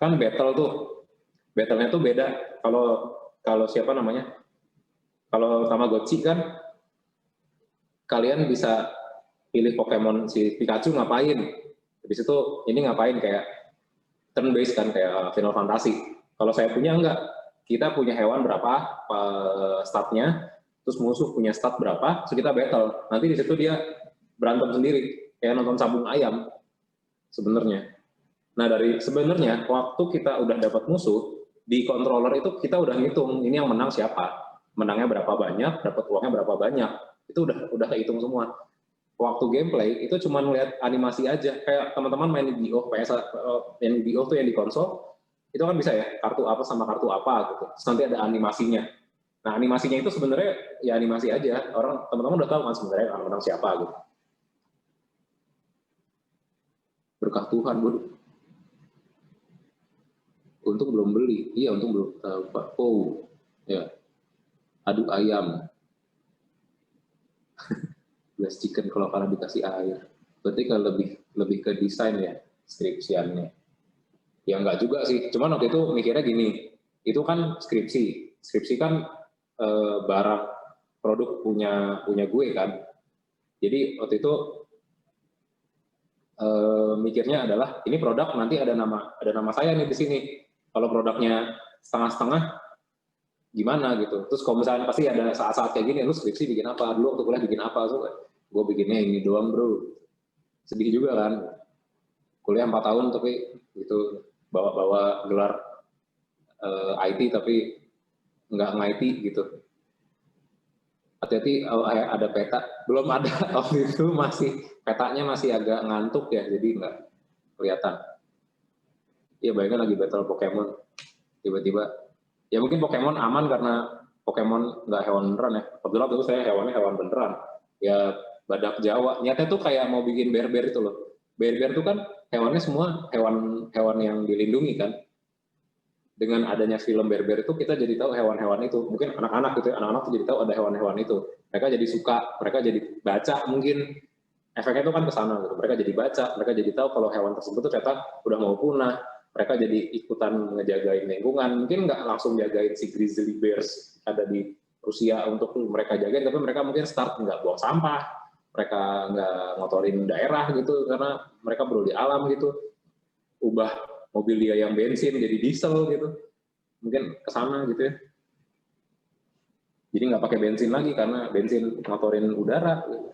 kan battle-nya tuh beda. Kalau siapa namanya? Kalau Tamagotchi kan, kalian bisa pilih Pokemon si Pikachu ngapain. Habis itu ini ngapain, kayak turn based kan, kayak Final Fantasy. Kalau saya punya enggak, kita punya hewan berapa statnya, terus musuh punya stat berapa, terus kita battle. Nanti di situ dia berantem sendiri, kayak nonton sabung ayam sebenarnya. Nah, sebenarnya waktu kita udah dapat musuh di controller itu, kita udah ngitung ini yang menang siapa, menangnya berapa banyak, dapat uangnya berapa banyak, itu udah kehitung semua. Waktu gameplay itu cuma ngeliat animasi aja, kayak teman-teman main di BO, yang di BO tuh yang di konsol, itu kan bisa ya, kartu apa sama kartu apa gitu, terus nanti ada animasinya. Nah, animasinya itu sebenarnya ya animasi aja, teman-teman udah tahu kan sebenarnya orang menang siapa gitu. Berkah Tuhan, untung belum beli, iya untung belum Pak. Oh, ya, aduk ayam. Glass chicken kalau kalah dikasih air. Berarti kan lebih ke desain ya skripsiannya. Ya enggak juga sih. Cuman waktu itu mikirnya gini, itu kan skripsi kan barang produk punya gue kan. Jadi waktu itu mikirnya adalah ini produk nanti ada nama saya nih di sini. Kalau produknya setengah-setengah gimana gitu. Terus kalau misalnya pasti ada saat-saat kayak gini, lu skripsi bikin apa? Dulu waktu kuliah bikin apa? So, gue bikinnya ini doang bro. sedih juga kan. Kuliah 4 tahun tapi itu bawa gelar IT tapi nggak nge-IT gitu. Hati-hati ada peta, belum ada waktu itu, petanya masih agak ngantuk ya, jadi nggak kelihatan. Iya, bayangin lagi battle Pokemon, tiba-tiba, ya mungkin Pokemon aman karena Pokemon nggak hewan beneran ya. Kebetulan itu saya hewannya hewan beneran, ya badak Jawa. Niatnya tuh kayak mau bikin bear-bear itu loh. Bear-bear itu kan hewannya semua hewan yang dilindungi kan. Dengan adanya film Bear-Bear itu kita jadi tahu hewan-hewan itu. Mungkin anak-anak gitu, anak-anak tuh jadi tahu ada hewan-hewan itu. Mereka jadi suka, mereka jadi baca mungkin. Efeknya itu kan ke sana gitu. Mereka jadi baca, mereka jadi tahu kalau hewan tersebut tuh ternyata udah mau punah. Mereka jadi ikutan ngejagain lingkungan. Mungkin nggak langsung jagain si grizzly bears ada di Rusia untuk mereka jagain, tapi mereka mungkin start nggak buang sampah, mereka nggak ngotorin daerah gitu, karena mereka peduli alam gitu. Ubah mobil dia yang bensin jadi diesel gitu, mungkin ke sana gitu ya. Jadi nggak pakai bensin lagi karena bensin ngotorin udara, gitu.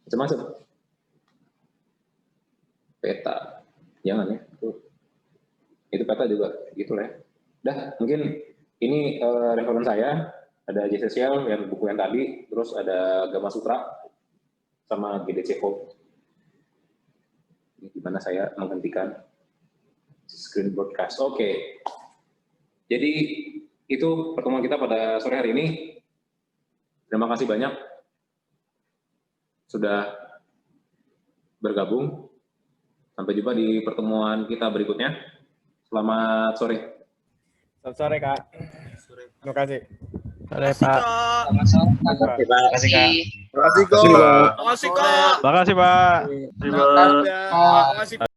Macam-macam. Peta, jangan ya. Itu peta juga gitulah ya. Dah, mungkin ini referensi saya, ada JC Shell yang buku yang tadi, terus ada Gama Sutra sama GDC Code. Ini gimana saya menghentikan screen broadcast. Oke. Jadi itu pertemuan kita pada sore hari ini. Terima kasih banyak sudah bergabung. Sampai jumpa di pertemuan kita berikutnya. Selamat sore. Selamat sore, Kak. Terima kasih. Sore, Pak. Terima kasih, Kak. Terima kasih, Kak. Terima kasih, Kak. Makasih, Pak. Terima kasih, Pak.